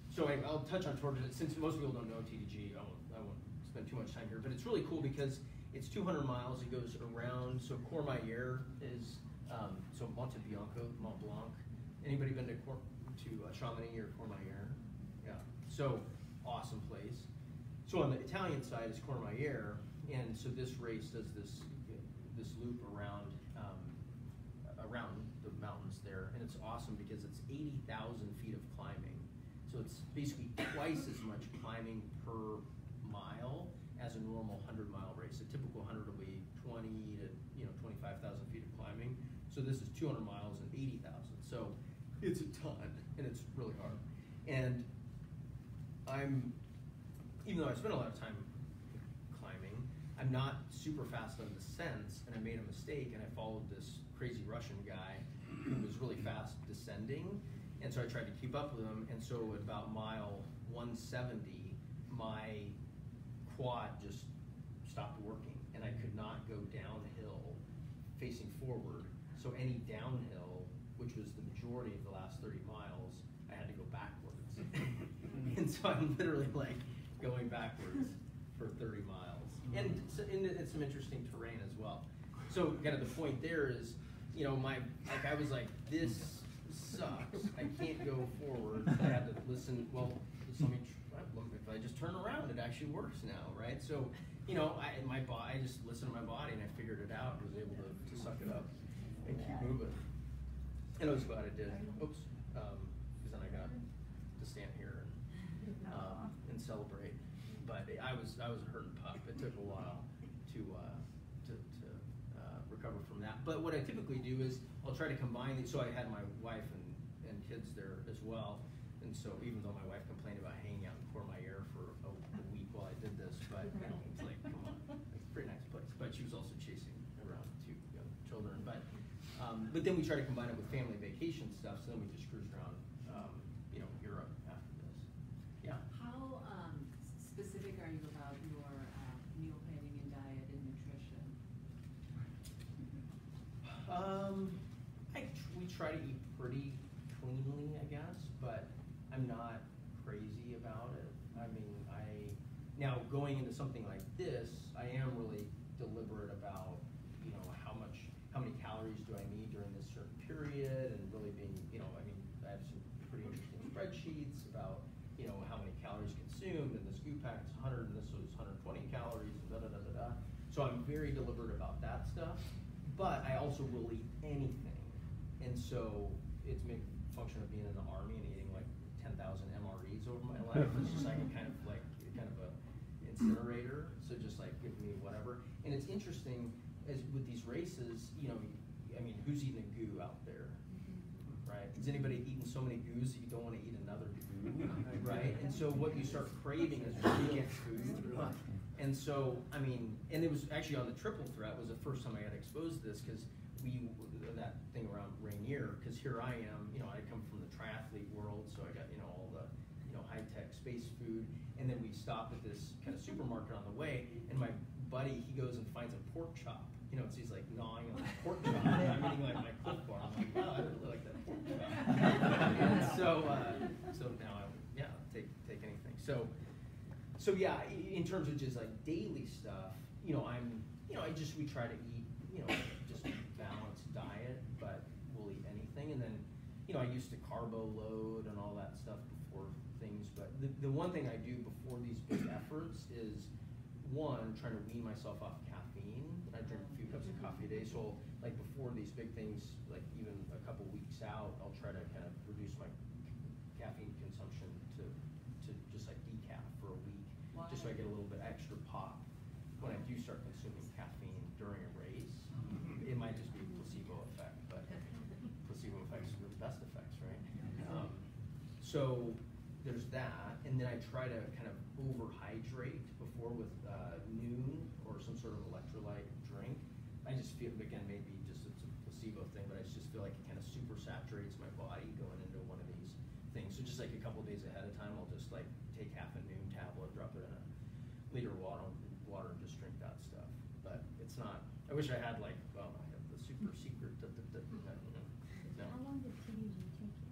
So I'll touch on Tour de, since most people don't know TDG, I won't spend too much time here, but it's really cool because it's 200 miles. It goes around. So Courmayeur is so Mont Blanc. Anybody been to Chamonix or Courmayeur? Yeah. So awesome place. So on the Italian side is Courmayeur, and so this race does this loop around the mountains there, and it's awesome because it's 80,000 feet of climbing. So it's basically twice as much climbing per mile as a normal 100-mile race. A typical 100 will be 20 to 25,000 feet of climbing. So this is 200 miles and 80,000. So it's a ton, and it's really hard. And even though I spent a lot of time climbing, I'm not super fast on descents, and I made a mistake, and I followed this crazy Russian guy who was really fast descending, and so I tried to keep up with him, and so at about mile 170, my quad just stopped working, and I could not go downhill facing forward. So any downhill, which was the majority of the last 30 miles, I had to go backwards. And so I'm literally going backwards for 30 miles. And it's some interesting terrain as well. So kind of the point there is, I was like, this sucks. I can't go forward. I had to listen, if I just turn around, it actually works now, right? So, I just listened to my body and I figured it out and was able to suck it up and keep moving. And I was glad I did. Oops. Because then I got to stand here and celebrate. But I was a hurting pup. It took a while to recover from that. But what I typically do is I'll try to combine these. So I had my wife and kids there as well. And so even though my wife complained about hanging out in Courmayeur for a week while I did this, but it's like, come on, it's a pretty nice place. But she was also chasing around 2 young children. But then we try to combine it with family vacation stuff. So then we just cruise around, Europe after this. Yeah. How specific are you about your meal planning and diet and nutrition? We try to eat pretty cleanly, I guess, but I'm not crazy about it. I mean, now going into something like this, I am really deliberate about, how many calories do I need during this certain period, and really being, I have some pretty interesting spreadsheets about, how many calories consumed, and this scoop pack is 100, and this was 120 calories, and da-da-da-da-da. So I'm very deliberate about that stuff, but I also will eat anything. And so it's a function of being in the Army and eating 10,000 MREs over my life. It's just kind of a incinerator. So just give me whatever. And it's interesting as with these races, who's eating a goo out there, right? Is anybody eating so many goos that you don't want to eat another goo, right? And so what you start craving is vegan food, And so, I mean, and it was actually on the triple threat was the first time I got exposed to this, because that thing around Rainier, because here I am, I come from the triathlete world, so I got, all the, high-tech space food, and then we stop at this kind of supermarket on the way, and my buddy, he goes and finds a pork chop, so he's like gnawing on the pork chop, and I'm eating like my Cliff Bar, I'm like, wow, I really like that pork chop. And so now take anything. So yeah, in terms of just like daily stuff, we try to eat, just balanced diet, but we'll eat anything. And then, I used to carbo load and all that stuff before things, but the one thing I do before these big efforts is, one, trying to wean myself off caffeine. I drink a few cups of coffee a day, so like before these big things, like even a couple weeks out, I'll try to kind of reduce my caffeine consumption to just like decaf for a week. Why? Just so I get a little bit extra pop when I do start consuming caffeine during a race. It might just be a placebo effect, but placebo effects are the best effects, right? So there's that, and then I try to kind of overhydrate before with noon or some sort of electrolyte drink. I just feel, again, maybe just it's a placebo thing, but I just feel like it kind of super saturates my body going into one of these things. So just like a couple days ahead of time, I'll just like take half a noon tablet, drop it in a liter of water and just drink that stuff. But it's not, I wish I had like, well, I have the super secret, no. How long did TBT take you?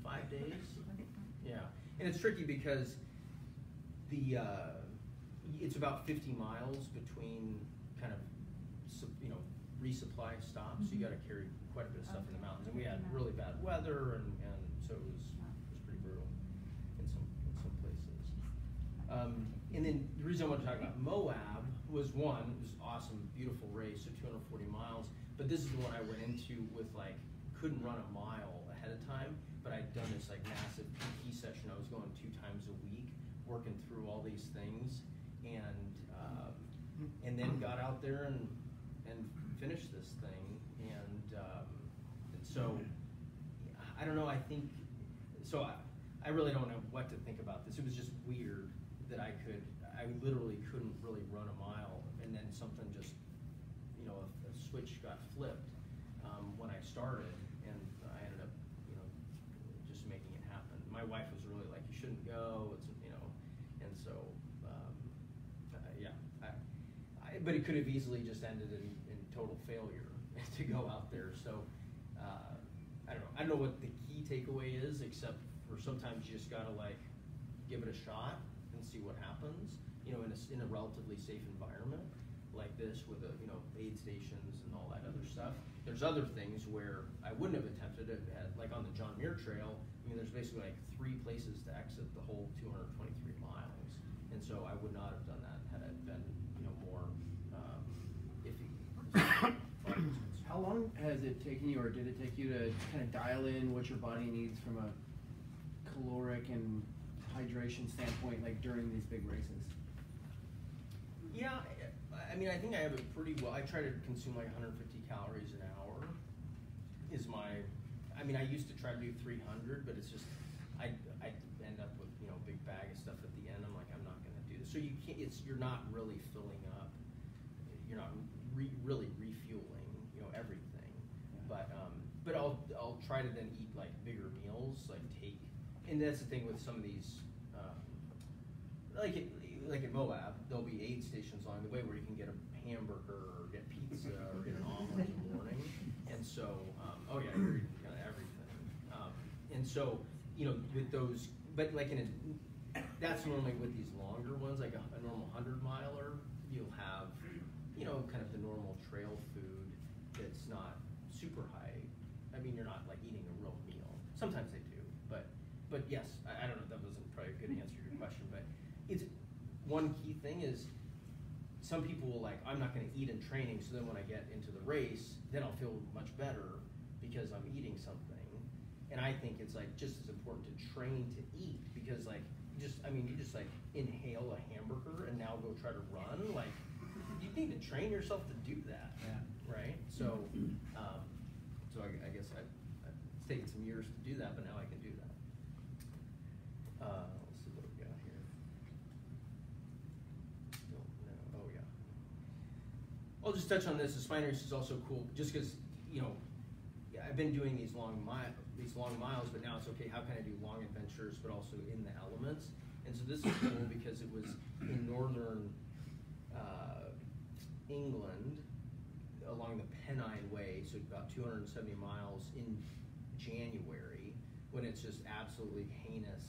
5 days. Yeah, and it's tricky because it's about 50 miles between kind of, resupply stops. So you got to carry quite a bit of stuff in the mountains, and we had really bad weather, and so it was pretty brutal in some places. And then the reason I want to talk about Moab was, one, it was an awesome, beautiful race, so 240 miles. But this is the one I went into with like, couldn't run a mile ahead of time, but I'd done this like massive PT session. I was going 2 times a week, working through all these things, and then got out there and finished this thing. And so, I don't know, I think, so I really don't know what to think about this. It was just weird that I literally couldn't really run a mile, and then something just, a switch got flipped when I started, and I ended up, just making it happen. My wife was really like, you shouldn't go, it's, and so, but it could have easily just ended in total failure to go out there. So, I don't know what the key takeaway is, except for sometimes you just gotta like give it a shot and see what happens, in a relatively safe environment like this with aid stations and all that other stuff. There's other things where I wouldn't have attempted it like on the John Muir Trail. I mean, there's basically like 3 places to exit the whole 223 miles, and so I would not have done that had it been more iffy. How long has it taken you, or did it take you to kind of dial in what your body needs from a caloric and hydration standpoint, like during these big races? Yeah, I mean, I think I have it pretty well. I try to consume like 150 calories an hour is my, I mean, I used to try to do 300, but it's just, I end up with, a big bag of stuff at the end. I'm like, I'm not going to do this. So you can't, you're not really filling up, you're not really refueling, everything. Yeah. But I'll try to then eat like bigger meals, like and that's the thing with some of these, like at Moab, there'll be aid stations along the way where you can get a hamburger or get pizza or get an omelet in the morning. And so, you're eating kind of everything. And so, with those, but like that's normally with these longer ones, like a normal 100-miler, you'll have, kind of the normal trail food that's not super high. I mean, you're not like eating a real meal. Sometimes they do, but yes, I don't know, that wasn't probably a good answer to your question, but it's one key thing is some people will like, I'm not going to eat in training, so then when I get into the race, then I'll feel much better because I'm eating something. And I think it's like just as important to train to eat, because like you just like inhale a hamburger and now go try to run. Like you need to train yourself to do that. Yeah. Right. So I guess it's taken some years to do that, but now I can do that. Let's see what we got here. 1 I'll just touch on this. The spine race is also cool, just because I've been doing these long miles, but now it's okay. How can I do long adventures, but also in the elements? And so this is cool because it was in northern England along the Pennine Way, so about 270 miles in January when it's just absolutely heinous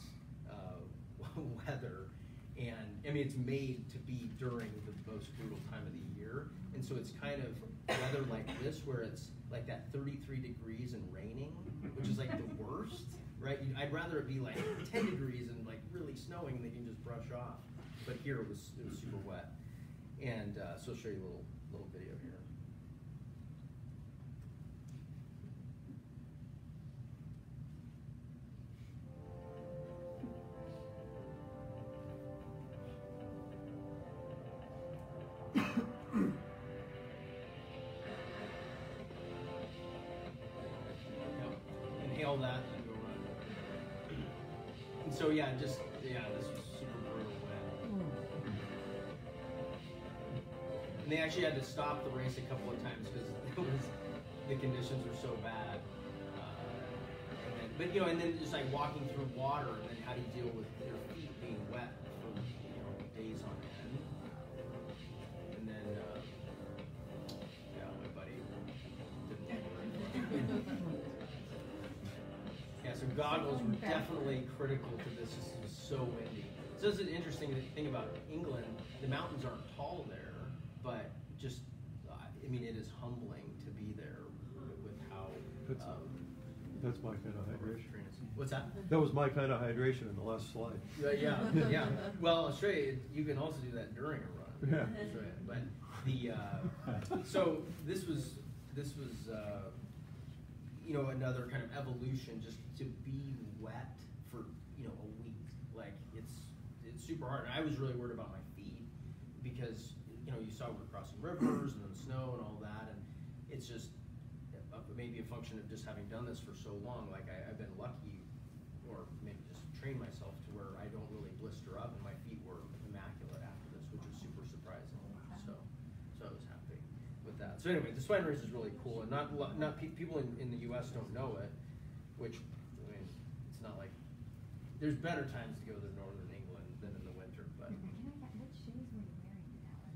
weather. And I mean, it's made to be during the most brutal time of the year. And so it's kind of weather like this, where it's like that 33 degrees and raining, which is like the worst, right? I'd rather it be like 10 degrees and like really snowing and they can just brush off. But here it was super wet. And so I'll show you a little video here. Inhale that and go run. And so this was super brutal wet. And they actually had to stop the race a couple of times because the conditions were so bad. And then just like walking through water, and then how do you deal with your feet being wet for days on end? And then my buddy didn't like it. Yeah, so goggles were definitely critical to this. This was so windy. So this is an interesting thing about England. The mountains aren't tall there, but just, I mean, it is humbling to be there with how... That's my kind of hydration. What's that? That was my kind of hydration in the last slide. Yeah. Well, Australia, you can also do that during a run. Yeah. Australia. But the so this was another kind of evolution, just to be wet for a week. Like it's super hard. And I was really worried about my feet because you saw we were crossing rivers and then snow and all that, and it's just maybe a function of just having done this for so long. Like I've been lucky, or maybe just trained myself to where I don't really blister up, and my feet were immaculate after this, which was super surprising. So I was happy with that. So anyway, the spine race is really cool, and not people in the U.S. don't know it, which I mean, it's not like there's better times to go to northern England than in the winter, but. What shoes were you wearing for that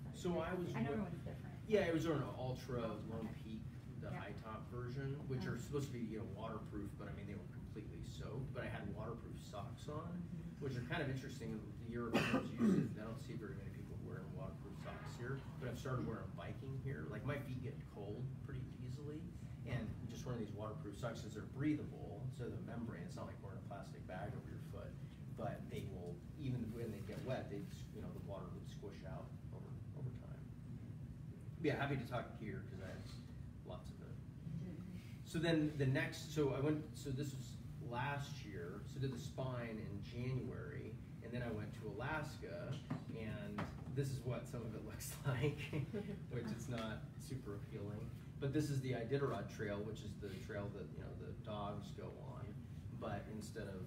one? So I know everyone's different. Yeah, it was on an Ultra Lone Peak, the high top version, which are supposed to be waterproof, but I mean they were completely soaked. But I had waterproof socks on, which are kind of interesting. The Europeans use it. I don't see very many people wearing waterproof socks here, but I've started wearing biking here. Like my feet get cold pretty easily, and just wearing these waterproof socks because they're breathable. So the membrane, it's not like wearing a plastic bag over your foot, but they will, even when they get wet, they the water would squish out over time. Yeah, happy to talk here because I have lots of it. So then this was last year, so did the spine in January, and then I went to Alaska, and this is what some of it looks like, which is not super appealing. But this is the Iditarod Trail, which is the trail that the dogs go on, but instead of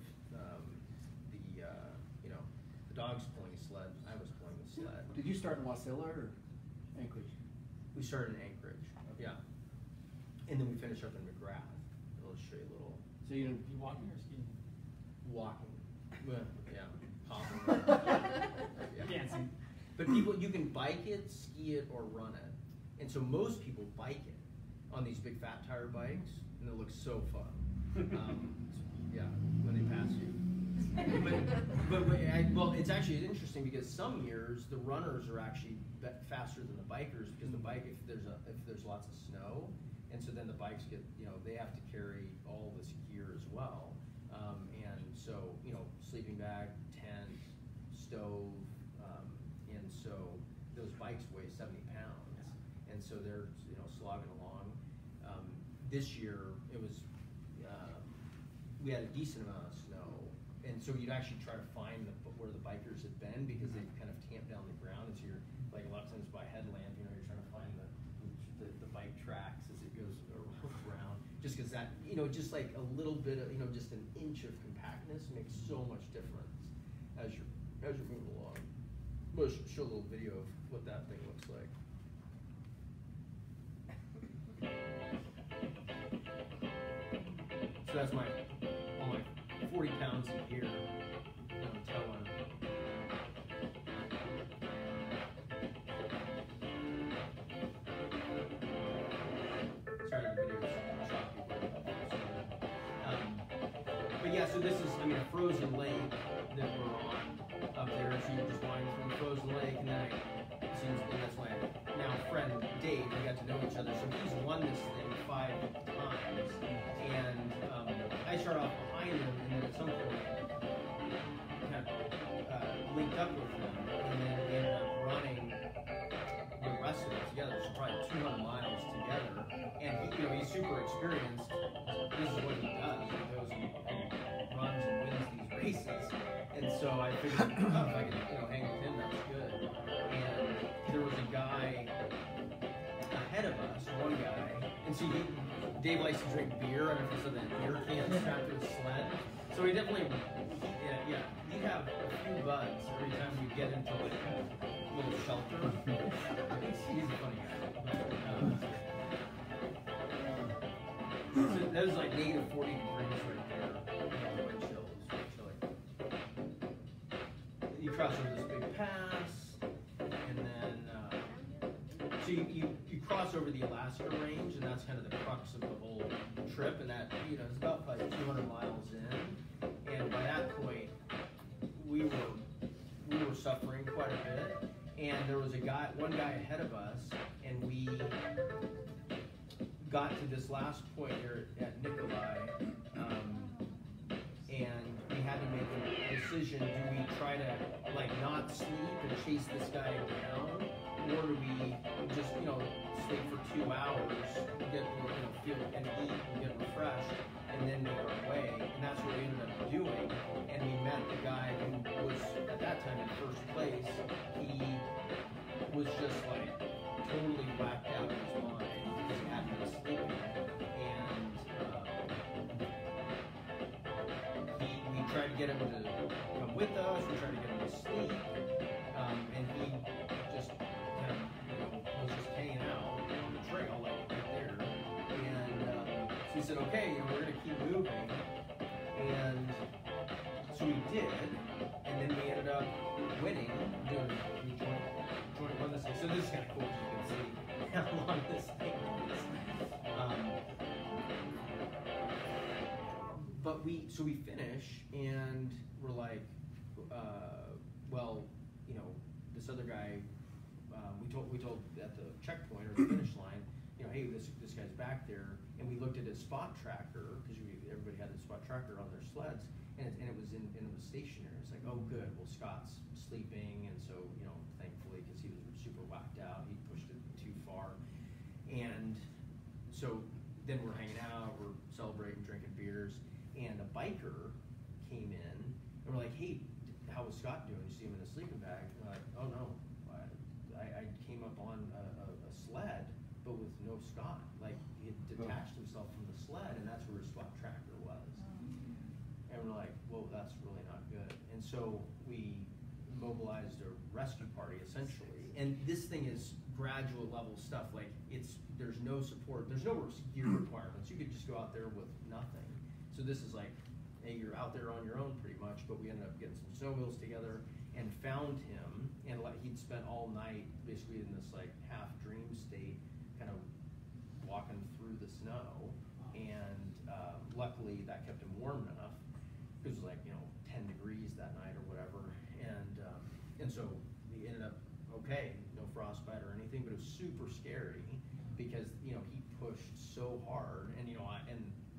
the dogs pulling a sled, I was pulling the sled. Did you start in Wasilla or Anchorage? We started in Anchorage, yeah. And then we finished up in McGrath. I'll show you a little. So you walking or skiing? Walking. Well, yeah. Hopping. Yeah. Dancing. But you can bike it, ski it, or run it. And so most people bike it on these big fat tire bikes, and it looks so fun. Yeah, when they pass you. Well, it's actually interesting because some years the runners are actually faster than the bikers because the bike, if there's lots of snow, and so then the bikes get, they have to carry all this gear as well, and so sleeping bag, tent, stove, and so those bikes weigh 70 pounds, and so they're slogging along. This year it was we had a decent amount of snow. And so you'd actually try to find where the bikers had been because they kind of tamped down the ground. And so you're like a lot of times by headlamp, you're trying to find the bike tracks as it goes around. Just because that, just like a little bit of, just an inch of compactness makes so much difference as you're moving along. We'll show a little video of what that thing looks like. But yeah, so this is, I mean, a frozen lake that we're on up there. So you're just winding through the frozen lake, and then it seems, and that's my now friend Dave. We got to know each other. So he's won this thing 5 times, and I start off behind him, and then at some point, kind of linked up with him, and then we ended up running the rest of it together. So probably 200 miles together, and he, you know, he's super experienced. This is what he does. He goes and runs and wins these races. And so I figured, oh, if I could, you know, hang with him, that's good. And there was a guy ahead of us, one guy, and so Dave likes to drink beer. I don't know if you saw that beer can strapped to his sled. So he definitely, yeah, he'd have a few buds every time we get into like a little shelter. He's a funny guy. But, so that was like -40 degrees right there. The wind chill was really chilly. You cross over this big pass, and then so you cross over the Alaska range, and that's kind of the crux of the whole trip. And that, you know, it's about like 200 miles in, and by that point, we were suffering quite a bit. And there was one guy ahead of us, and we got to this last point here at Nikolai, and we had to make a decision. Do we try to like not sleep and chase this guy down, or do we just, you know, sleep for 2 hours, get, you know, feel and eat and get refreshed, and then make our way? And that's what we ended up doing. And we met the guy who was at that time in first place. He was just like totally whacked out of his mind because he hadn't been sleeping, and we tried to get him to come with us. We tried to get him to sleep, and he just kind of, you know, was just hanging out on the trail like right there. And so he said, "Okay, you know, we're gonna keep moving," and so we did, and then we ended up winning, doing joint run this thing. So this is kind of cool, as you can see how long this thing is. But we finish, and we're like, well, you know, this other guy, we told at the checkpoint or the finish line, you know, hey, this guy's back there, and we looked at his spot tracker, because everybody had a spot tracker on their sleds, and it was stationary. It's like, oh, good. Well, Scott's sleeping, and so, you know, thankfully, because he was super whacked out, he pushed it too far, and so then we're hanging out, we're celebrating, drinking beers, and a biker came in, and we're like, hey, how was Scott doing? You see him in a sleeping bag? And we're like, oh no, I came up on a sled, but with no Scott. Like, he had detached himself from the sled, and that's where his spot tracker was. And we're like, whoa, that's really not good. And so we mobilized a rescue party, essentially. And this thing is graduate level stuff. Like, there's no support, there's no gear requirements. You could just go out there with nothing. So this is like, hey, you're out there on your own pretty much, but we ended up getting some snow wheels together and found him, and he'd spent all night basically in this like half dream state, kind of walking through the snow, and luckily that kept him warm enough. It was like, you know, 10 degrees that night or whatever, and so we ended up okay, no frostbite or anything, but it was super scary because, you know, he pushed so hard, and, you know,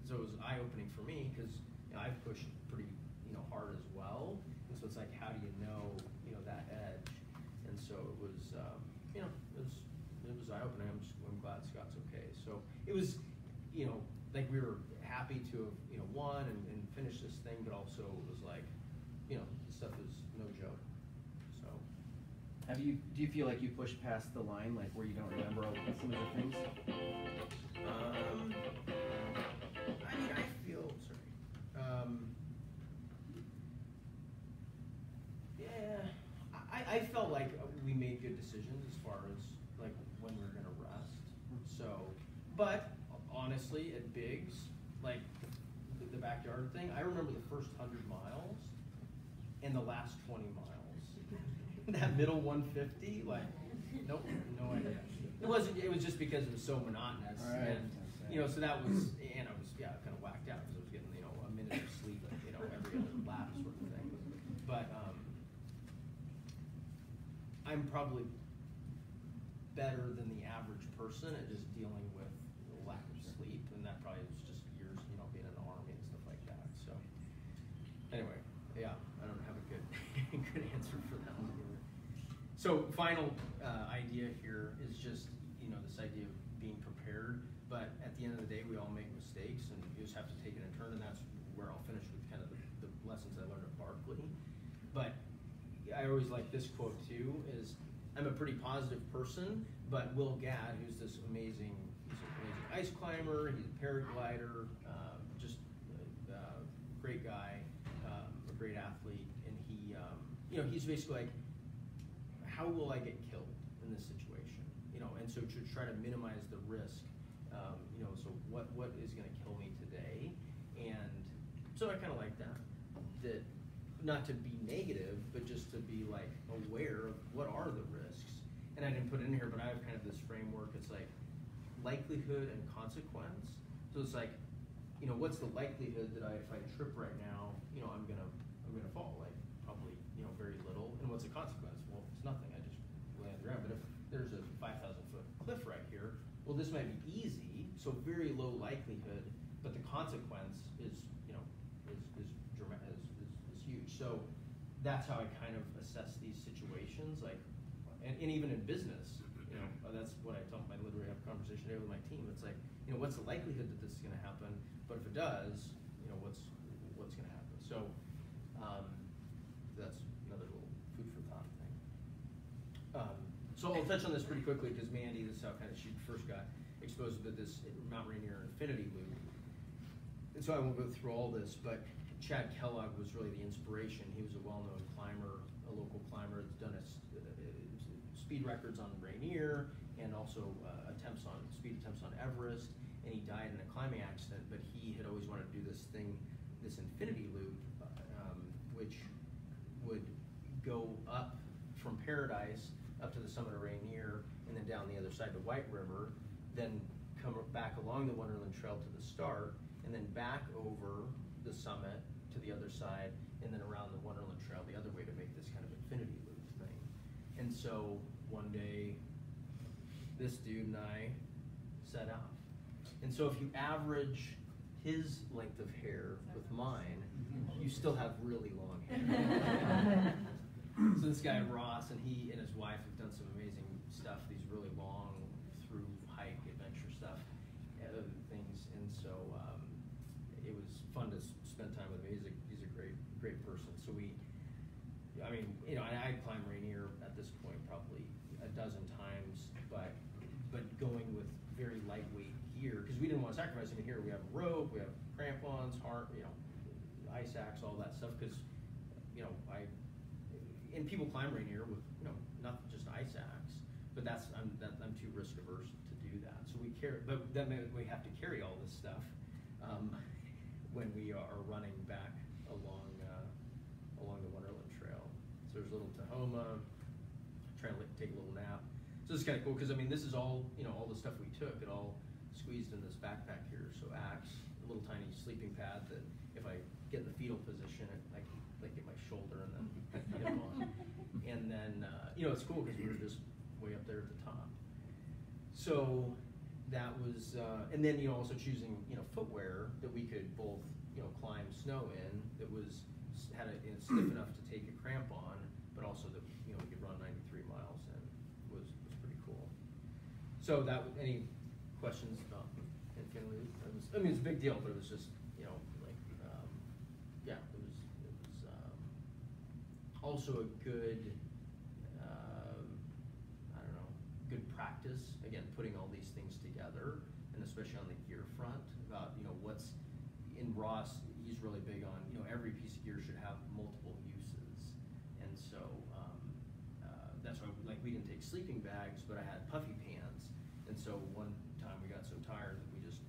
so it was eye-opening for me because, you know, I've pushed pretty, you know, hard as well, and so it's like, how do you know that edge? And so it was, you know, it was eye-opening. I'm glad Scott's okay. So it was, you know, like we were happy to have, you know, won and finished this thing, but also it was like, you know, this stuff is no joke. So. Do you feel like you pushed past the line, like where you don't remember some of the things? I mean, I feel, yeah, I felt like we made good decisions as far as like when we were gonna rest. So, but honestly, at Biggs, like the backyard thing, I remember the first 100 miles and the last 20 miles. That middle 150, like, nope, no idea. It was just because it was so monotonous, and you know, so that was, and I was kind of whacked out because I was getting, you know, a minute of sleep but I'm probably better than the average person at just dealing with lack of sleep, and that probably was just years, being in the Army and stuff like that. So anyway, yeah, I don't have a good good answer for that one either. So final idea here is just this idea of being prepared, but at the end of the day, we all make mistakes, and you just have to take it in turn, and that's where I'll finish with kind of the lessons I learned at Barkley. But I always like this quote too, is I'm a pretty positive person, but Will Gadd, who's this amazing, he's an amazing ice climber, he's a paraglider, just a great guy, a great athlete, and he, he's basically like, how will I get killed in this situation? And so to try to minimize the risk, so what is going to kill me today? And so I kind of like that not to be negative, but just to be like aware of what are the risks. And I didn't put it in here, but I have kind of this framework. It's like likelihood and consequence. So it's like, what's the likelihood that if I trip right now, I'm gonna fall? Like probably, very little. And what's the consequence? Well, it's nothing. I just land around. But if there's a 5,000-foot cliff right here, well, this might be easy, so very low likelihood, but the consequence is huge. So that's how I kind of assess these situations, like, and even in business, that's what I literally have a conversation today with my team. It's like, what's the likelihood that this is going to happen? But if it does, what's going to happen? So that's another little food for thought thing. So I'll touch on this pretty quickly because Mandie, this is how she first got exposed to this Mount Rainier Infinity Loop. And so I won't go through all this, but Chad Kellogg was really the inspiration. He was a well-known climber, a local climber that's done speed records on Rainier and also speed attempts on Everest. And he died in a climbing accident, but he had always wanted to do this thing, this infinity loop, which would go up from Paradise up to the summit of Rainier and then down the other side to White River, then come back along the Wonderland Trail to the start, and then back over the summit to the other side, and then around the Wonderland Trail the other way to make this kind of infinity loop thing. And so one day, this dude and I set out. And so if you average his length of hair with mine, you still have really long hair. So this guy Ross and he and his wife have done some amazing stuff, these really long through hike adventure stuff, things, and so it was fun to spend time with him. He's a great person. So I climbed Rainier at this point probably a dozen times, but going with very lightweight gear because we didn't want to sacrifice anything here. We have a rope, we have crampons, ice axe, all that stuff because and people climb Rainier with not just ice axe, but I'm too risk averse to do that. So we carry, but then we have to carry all this stuff when we are running back along the Wonderland Trail. So there's a little Tahoma, trying to take a little nap. So this is kind of cool because this is all all the stuff we took. It all squeezed in this backpack here. So axe, a little tiny sleeping pad that if I get in the fetal position, I can get my shoulder and then hip on. And then it's cool because we were just way up there at the top. So that was, and then also choosing footwear that we could both climb snow in that was stiff enough to take a cramp on, but also that we could run 93 miles in was pretty cool. So any questions about Infinity Loop? It's a big deal, but it was just it was also a good good practice, again, putting all these things together, and especially on the gear front, about, what's, in Ross, he's really big on, every piece of gear should have multiple uses, and so, that's why, we didn't take sleeping bags, but I had puffy pants, and so one time we got so tired that we just,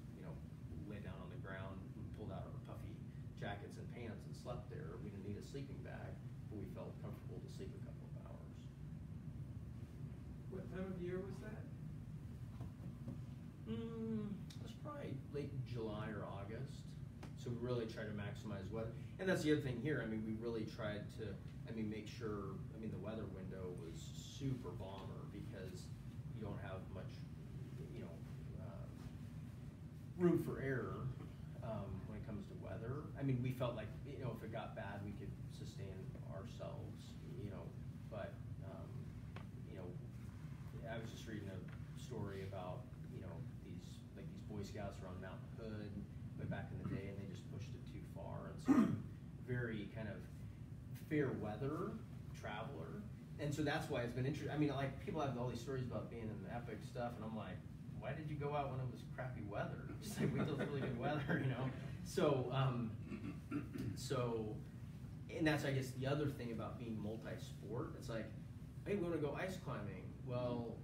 lay down on the ground, and pulled out our puffy jackets and pants and slept there. We didn't need a sleeping bag, but we felt comfortable to sleep a couple of hours. What time of year was that? It was probably late July or August. So we really tried to maximize weather. And that's the other thing here. We really tried to I mean, make sure, I mean, the weather window was super bomber because you don't have much, you know, room for error when it comes to weather. I mean, we felt like, you know, if it got bad, we could sustain ourselves, you know, but, you know, I was just reading a story about, you know, these Boy Scouts were on Mount Hood, but back in the day, and they just pushed it too far, and so very kind of fair weather traveler, and so that's why it's been interesting. I mean, like, people have all these stories about being in the epic stuff, and I'm like, why did you go out when it was crappy weather? Just like, wait till it's really good weather, you know? So, and that's, I guess, the other thing about being multi-sport. It's like, hey, we want to go ice climbing. Well,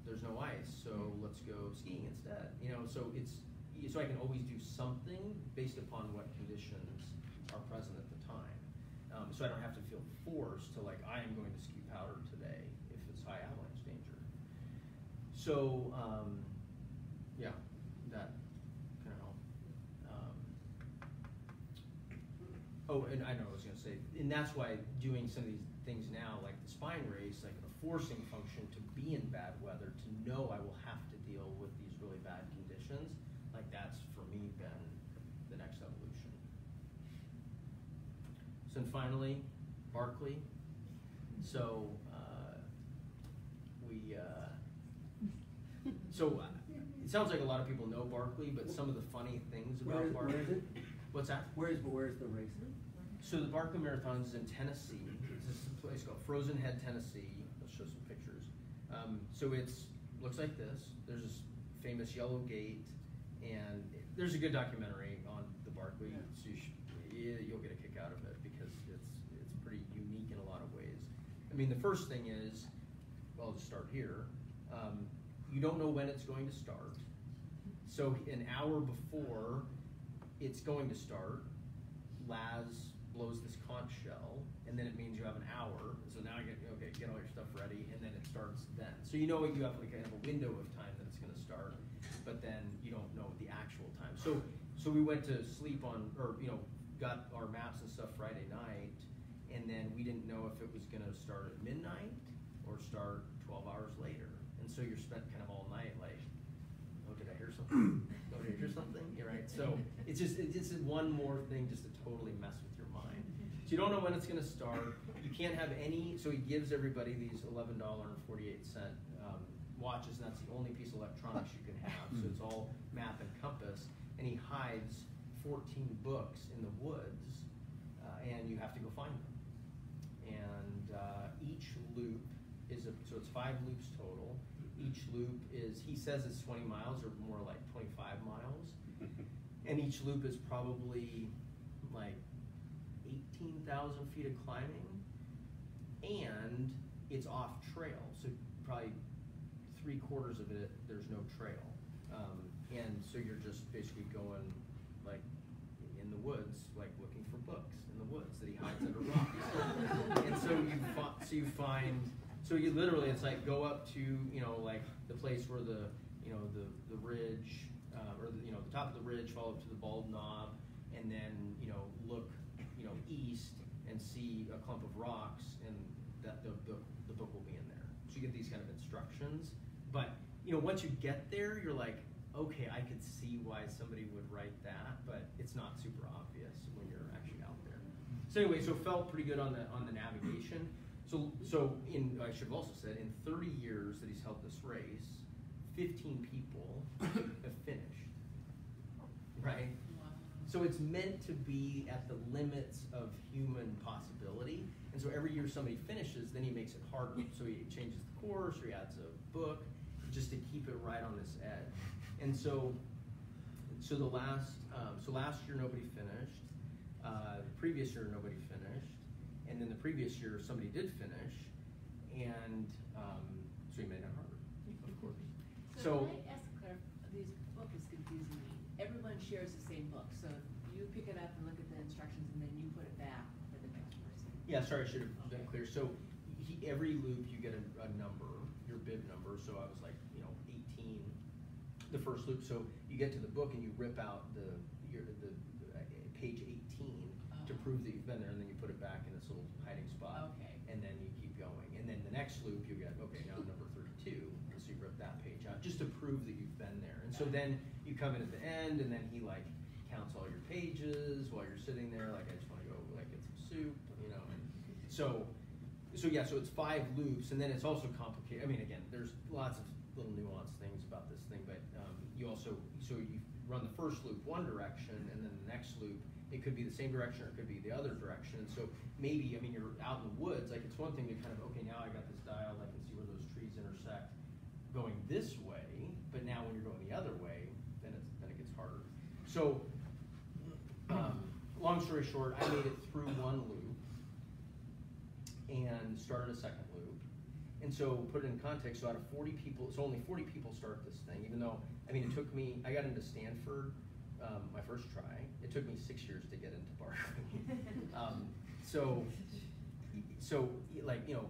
there's no ice, so let's go skiing instead. You know, so so I can always do something based upon what conditions are present at the time. So I don't have to feel forced to, like, I am going to ski powder today if it's high avalanche danger. So, yeah, that kind of helped. Oh, and I know I was going to say, and that's why doing some of these things now, like the spine race, like a forcing function to be in bad weather, to know I will have to deal with these really bad conditions, like that's for me been the next evolution. So then finally, Barkley. So it sounds like a lot of people know Barkley, but some of the funny things about Barkley. Where is it? What's that? Where's the race? So the Barkley Marathon is in Tennessee. This is a place called Frozen Head, Tennessee. Let's show some pictures. So it's looks like this. There's this famous yellow gate, and there's a good documentary on the Barkley. Yeah. So you'll get a kick out of it because it's pretty unique in a lot of ways. I mean, the first thing is, well, I'll just start here. You don't know when it's going to start. So an hour before it's going to start, Laz blows this conch shell, and then it means you have an hour. So now you get all your stuff ready, and then it starts then. So you know you have like kind of a window of time that it's going to start, but then you don't know the actual time. So we went to sleep on, or got our maps and stuff Friday night, and then we didn't know if it was going to start at midnight or start 12 hours later. And so you're spent kind of all night like, oh, did I hear something? Oh, did I hear something? You're right. So it's one more thing just to totally mess with your mind. So you don't know when it's going to start. You can't have any. So he gives everybody these $11.48 watches, and that's the only piece of electronics you can have. So it's all map and compass. And he hides 14 books in the woods, and you have to go find them. And each loop so it's 5 loops total. Each loop is, he says it's 20 miles or more like 25 miles. And each loop is probably like 18,000 feet of climbing. And it's off trail. So probably 3/4 of it, there's no trail. And so you're just basically going like in the woods, like looking for books in the woods that he hides under rocks. And so you find, so you literally, it's like go up to, like the place where the ridge, or the top of the ridge, follow up to the bald knob, and then, look, east and see a clump of rocks, and that the book will be in there. So you get these kind of instructions. But, once you get there, you're like, okay, I could see why somebody would write that, but it's not super obvious when you're actually out there. So anyway, so felt pretty good on the navigation. So I should have also said, in 30 years that he's held this race, 15 people have finished, right? Wow. So it's meant to be at the limits of human possibility. And so every year somebody finishes, then he makes it harder. So he changes the course, or he adds a book, just to keep it right on this edge. And so last year nobody finished. The previous year nobody finished. And then the previous year, somebody did finish, and so he made it harder, of course. So can I ask this book is confusing me. Everyone shares the same book, so you pick it up and look at the instructions, and then you put it back for the next person. Yeah, sorry, I should have been clear. So every loop you get a number, your bib number. So I was like, 18, the first loop. So you get to the book and you rip out the page 18 to prove that you've been there, and then you put it back in this little hiding spot. Okay. And then you keep going. And then the next loop, you get, okay, now number 32, so you rip that page out, just to prove that you've been there. And so then you come in at the end, and then he like counts all your pages while you're sitting there, like, I just want to go like get some soup, you know. And so yeah, so it's 5 loops, and then it's also complicated. I mean, again, there's lots of little nuanced things about this thing, but you also, so you run the first loop one direction, and then the next loop, it could be the same direction, or it could be the other direction. And so maybe, I mean, you're out in the woods, like it's one thing to kind of, okay, now I got this dial, I can see where those trees intersect going this way, but now when you're going the other way, then it gets harder. So, long story short, I made it through one loop and started a second loop. And so, put it in context, so out of 40 people, so only 40 people start this thing, even though, I mean, it took me, I got into Stanford my first try. It took me 6 years to get into Berkeley. So like, you know,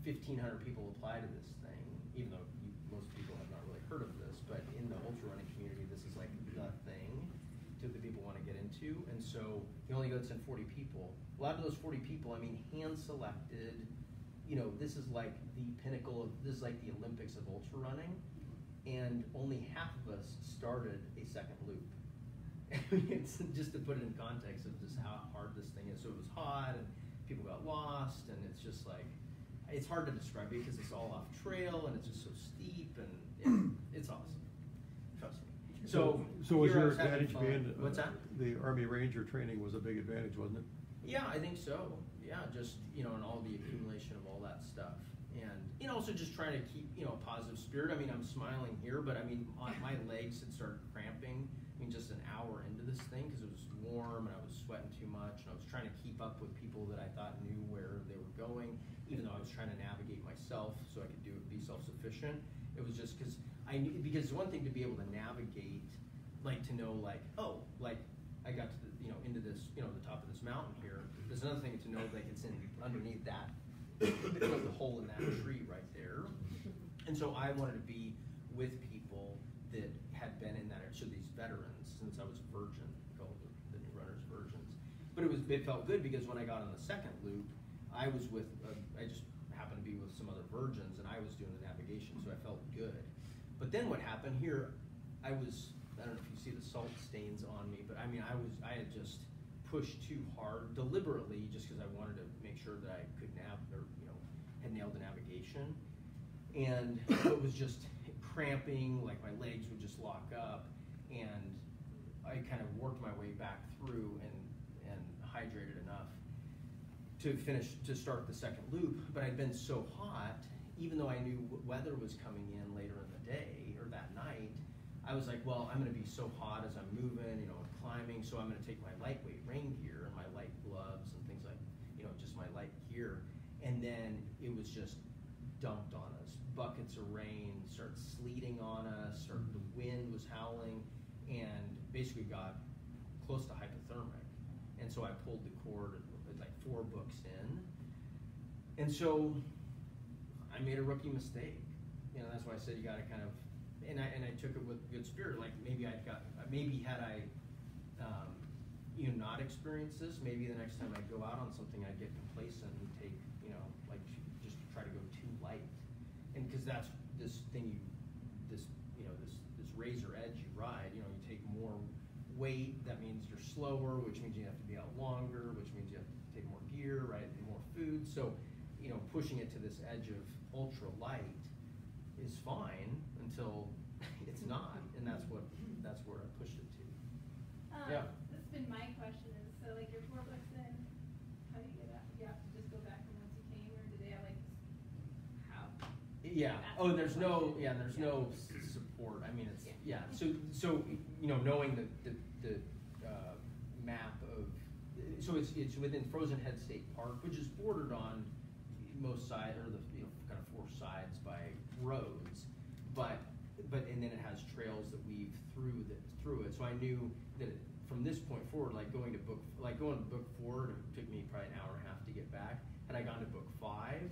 1,500 people apply to this thing, even though most people have not really heard of this, but in the ultra running community, this is like the thing that people want to get into. And so he only gets in 40 people. A lot of those 40 people, I mean, hand selected. You know, this is like the pinnacle of, this is like the Olympics of ultra running, and only half of us started a second loop. It's just to put it in context of just how hard this thing is. So it was hot, and people got lost, and it's just like, it's hard to describe it because it's all off trail, and it's just so steep, and it's awesome. Trust me. So was here I your was having advantage fun. being What's that? The Army Ranger training was a big advantage, wasn't it? Yeah, I think so. Yeah, just, you know, and all the accumulation of all that stuff. And, you know, also just trying to keep, you know, a positive spirit. I mean, I'm smiling here, but I mean, my legs had started cramping, I mean, just an hour into this thing, because it was warm and I was sweating too much, and I was trying to keep up with people that I thought knew where they were going, even though I was trying to navigate myself so I could be self-sufficient. It was just because I knew, because it's one thing to be able to navigate, like to know, like, oh, like I got to the, you know, into this, you know, the top of this mountain here. There's another thing to know, like it's in underneath that, you know, the hole in that tree right there. And so I wanted to be with people that had been in that area, so these veterans, since I was a virgin, called the New Runners virgins. But it felt good because when I got on the second loop, I was with, I just happened to be with some other virgins, and I was doing the navigation, so I felt good. But then what happened here, I don't know if you see the salt stains on me, but I mean, I had just pushed too hard deliberately, just because I wanted to make sure that I could had nailed the navigation. And it was just cramping, like my legs would just lock up, and I kind of worked my way back through and hydrated enough to start the second loop. But I'd been so hot, even though I knew weather was coming in later in the day or that night, I was like, well, I'm going to be so hot as I'm moving, you know, climbing, so I'm going to take my lightweight rain gear and my light gloves and things like, you know, just my light gear. And then it was just dumped on us. Buckets of rain, started sleeting on us, or the wind was howling, and basically got close to hypothermic. And so I pulled the cord like 4 books in. And so I made a rookie mistake. You know, that's why I said you got to kind of, and I took it with good spirit. Like maybe had I you know, not experienced this, maybe the next time I go out on something, I'd get complacent and take, you know, like just try to go too light. And because that's this thing this razor edge you ride, you know, you take more weight, that means you're slower, which means you have to be out longer, which means you have to take more gear, right, and more food. So, you know, pushing it to this edge of ultra light is fine until it's not, and that's where I pushed it to. Yeah. That's been my question is, so like you're 4 books in, how do you get out? You have to just go back from once you came, or do they have like, how? Yeah. Oh, there's no support. I mean, it's So you know, knowing the map of, so it's within Frozen Head State Park, which is bordered on most sides, or the, you know, kind of 4 sides by roads, but and then it has trails that weave through it. So I knew that from this point forward, like going to book 4, it took me probably an hour and a half to get back. Had I gone to book 5,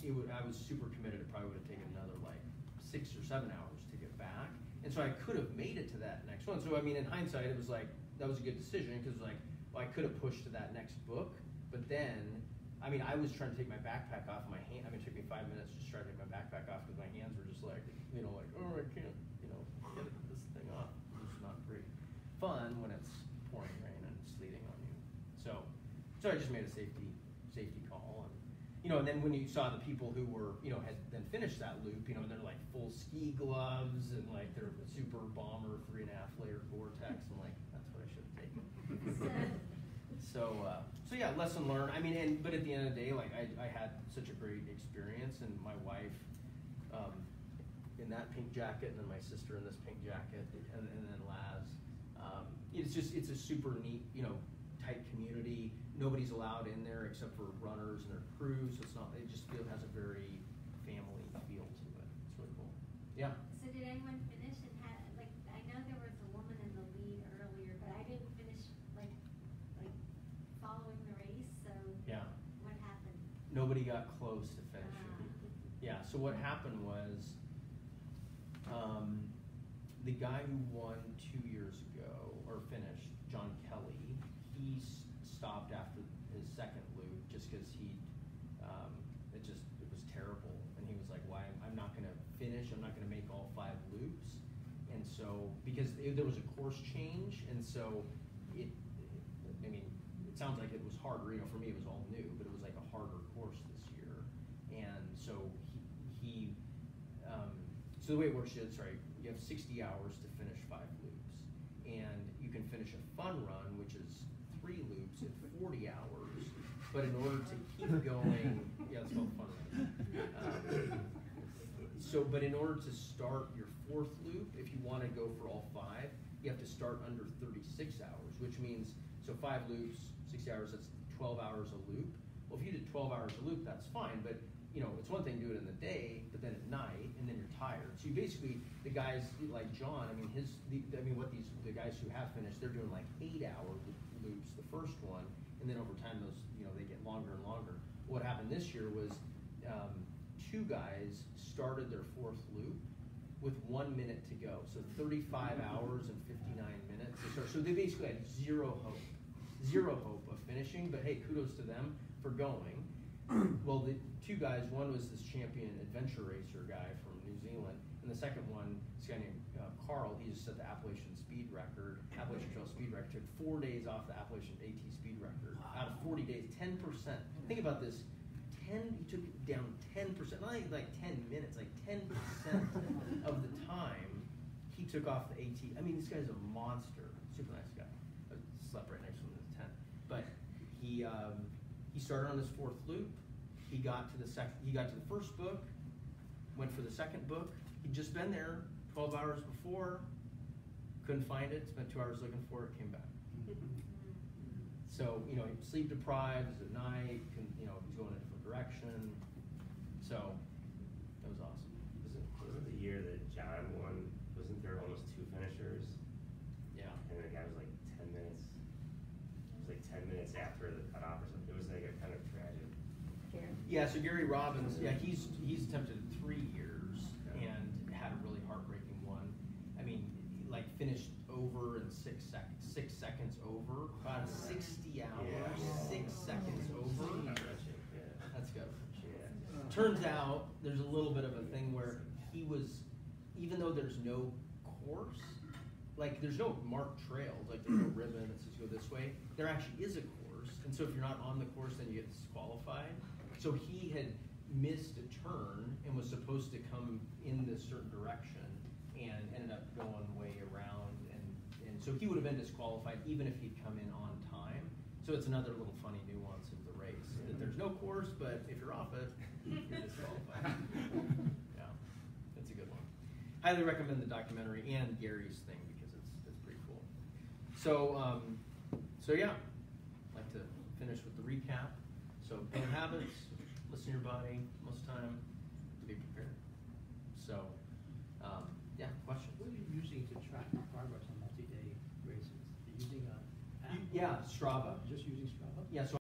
I was super committed. It probably would have taken another like 6 or 7 hours to get back. And so I could have made it to that next one. So I mean, in hindsight, it was like, that was a good decision, because like, well, I could have pushed to that next book, but then, I mean, I was trying to take my backpack off my hand. I mean, it took me 5 minutes just trying to take my backpack off because my hands were just like, you know, like, oh, I can't, you know, get this thing off. It's not great fun when it's pouring rain and sleeting on you. So I just made a safety call, and you know, and then when you saw the people who were, you know, had then finished that loop, you know, they're like full ski gloves and like they're a super bomber 3.5 layer Gore-Tex. I'm like, that's what I should have taken. So yeah, lesson learned. I mean, but at the end of the day, like I had such a great experience, and my wife in that pink jacket, and then my sister in this pink jacket, and then Laz. It's a super neat, you know, tight community. Nobody's allowed in there except for runners and their crews. So it's not. It just has a very family feel to it. It's really cool. Yeah. So did anyone finish and had like I know there was a woman in the lead earlier, but I didn't finish like following the race. So Yeah. what happened? Nobody got close to finishing. Yeah. So what happened was, the guy who won 2 years ago or finished, John Kelly, he stopped after his second loop just because it was terrible, and he was like, "Why? I'm not going to finish. I'm not going to make all 5 loops." And so because there was a course change, and so it sounds like it was harder. You know, for me it was all new, but it was like a harder course this year, and so so the way it works is, right, you have 60 hours to finish 5 loops, and you can finish a fun run, which is 3 loops in 40 hours, but in order to keep going, yeah, it's called fun run. But in order to start your 4th loop, if you want to go for all 5, you have to start under 36 hours, which means, so 5 loops, 60 hours, that's 12 hours a loop. Well, if you did 12 hours a loop, that's fine, but you know, it's one thing to do it in the day, but then at night, and then you're tired. So you basically, the guys like John, the guys who have finished, they're doing like 8-hour loops, the first one, and then over time those, you know, they get longer and longer. What happened this year was 2 guys started their 4th loop with 1 minute to go. So 35 hours and 59 minutes to start. So they basically had zero hope of finishing, but hey, kudos to them for going. Well, the 2 guys, one was this champion adventure racer guy from New Zealand, and the second one, this guy named Carl, he just set the Appalachian Trail speed record, took 4 days off the Appalachian AT speed record. Out of 40 days, 10%. Think about this, he took it down 10%, not like 10 minutes, like 10% of the time he took off the AT. I mean, this guy's a monster, super nice guy. I slept right next to him in his tent. But he started on his 4th loop. He got to the first book, went for the second book. He'd just been there 12 hours before, couldn't find it, spent 2 hours looking for it, came back. So, you know, sleep deprived, is at night, you know, he's going in a different direction. So, that was awesome. Was it the year that John won? Wasn't there almost 2 finishers? Yeah. And the guy was like 10 minutes. It was like 10 minutes after the cutoff or something. It was like a kind of tragic. Yeah, so Gary Robbins, yeah, he's attempted 3 years and had a really heartbreaking one. I mean, like finished over in 6 seconds. 6 seconds over, about 60 hours, 6 seconds over. That's good. Turns out there's a little bit of a thing where he was, even though there's no course, like there's no marked trails, like there's no ribbon that says go this way, there actually is a course, and so if you're not on the course, then you get disqualified. So he had missed a turn and was supposed to come in this certain direction and ended up going way around, and so he would have been disqualified even if he'd come in on time. So it's another little funny nuance of the race, that there's no course, but if you're off it, you're disqualified. Yeah, that's a good one. Highly recommend the documentary and Gary's thing because it's pretty cool. So yeah, I'd like to finish with the recap. So build habits, listen to your body most time, to be prepared. So yeah, questions? What are you using to track your progress on multi-day races? Are you using an app? Yeah, Strava. Just using Strava? Yeah, so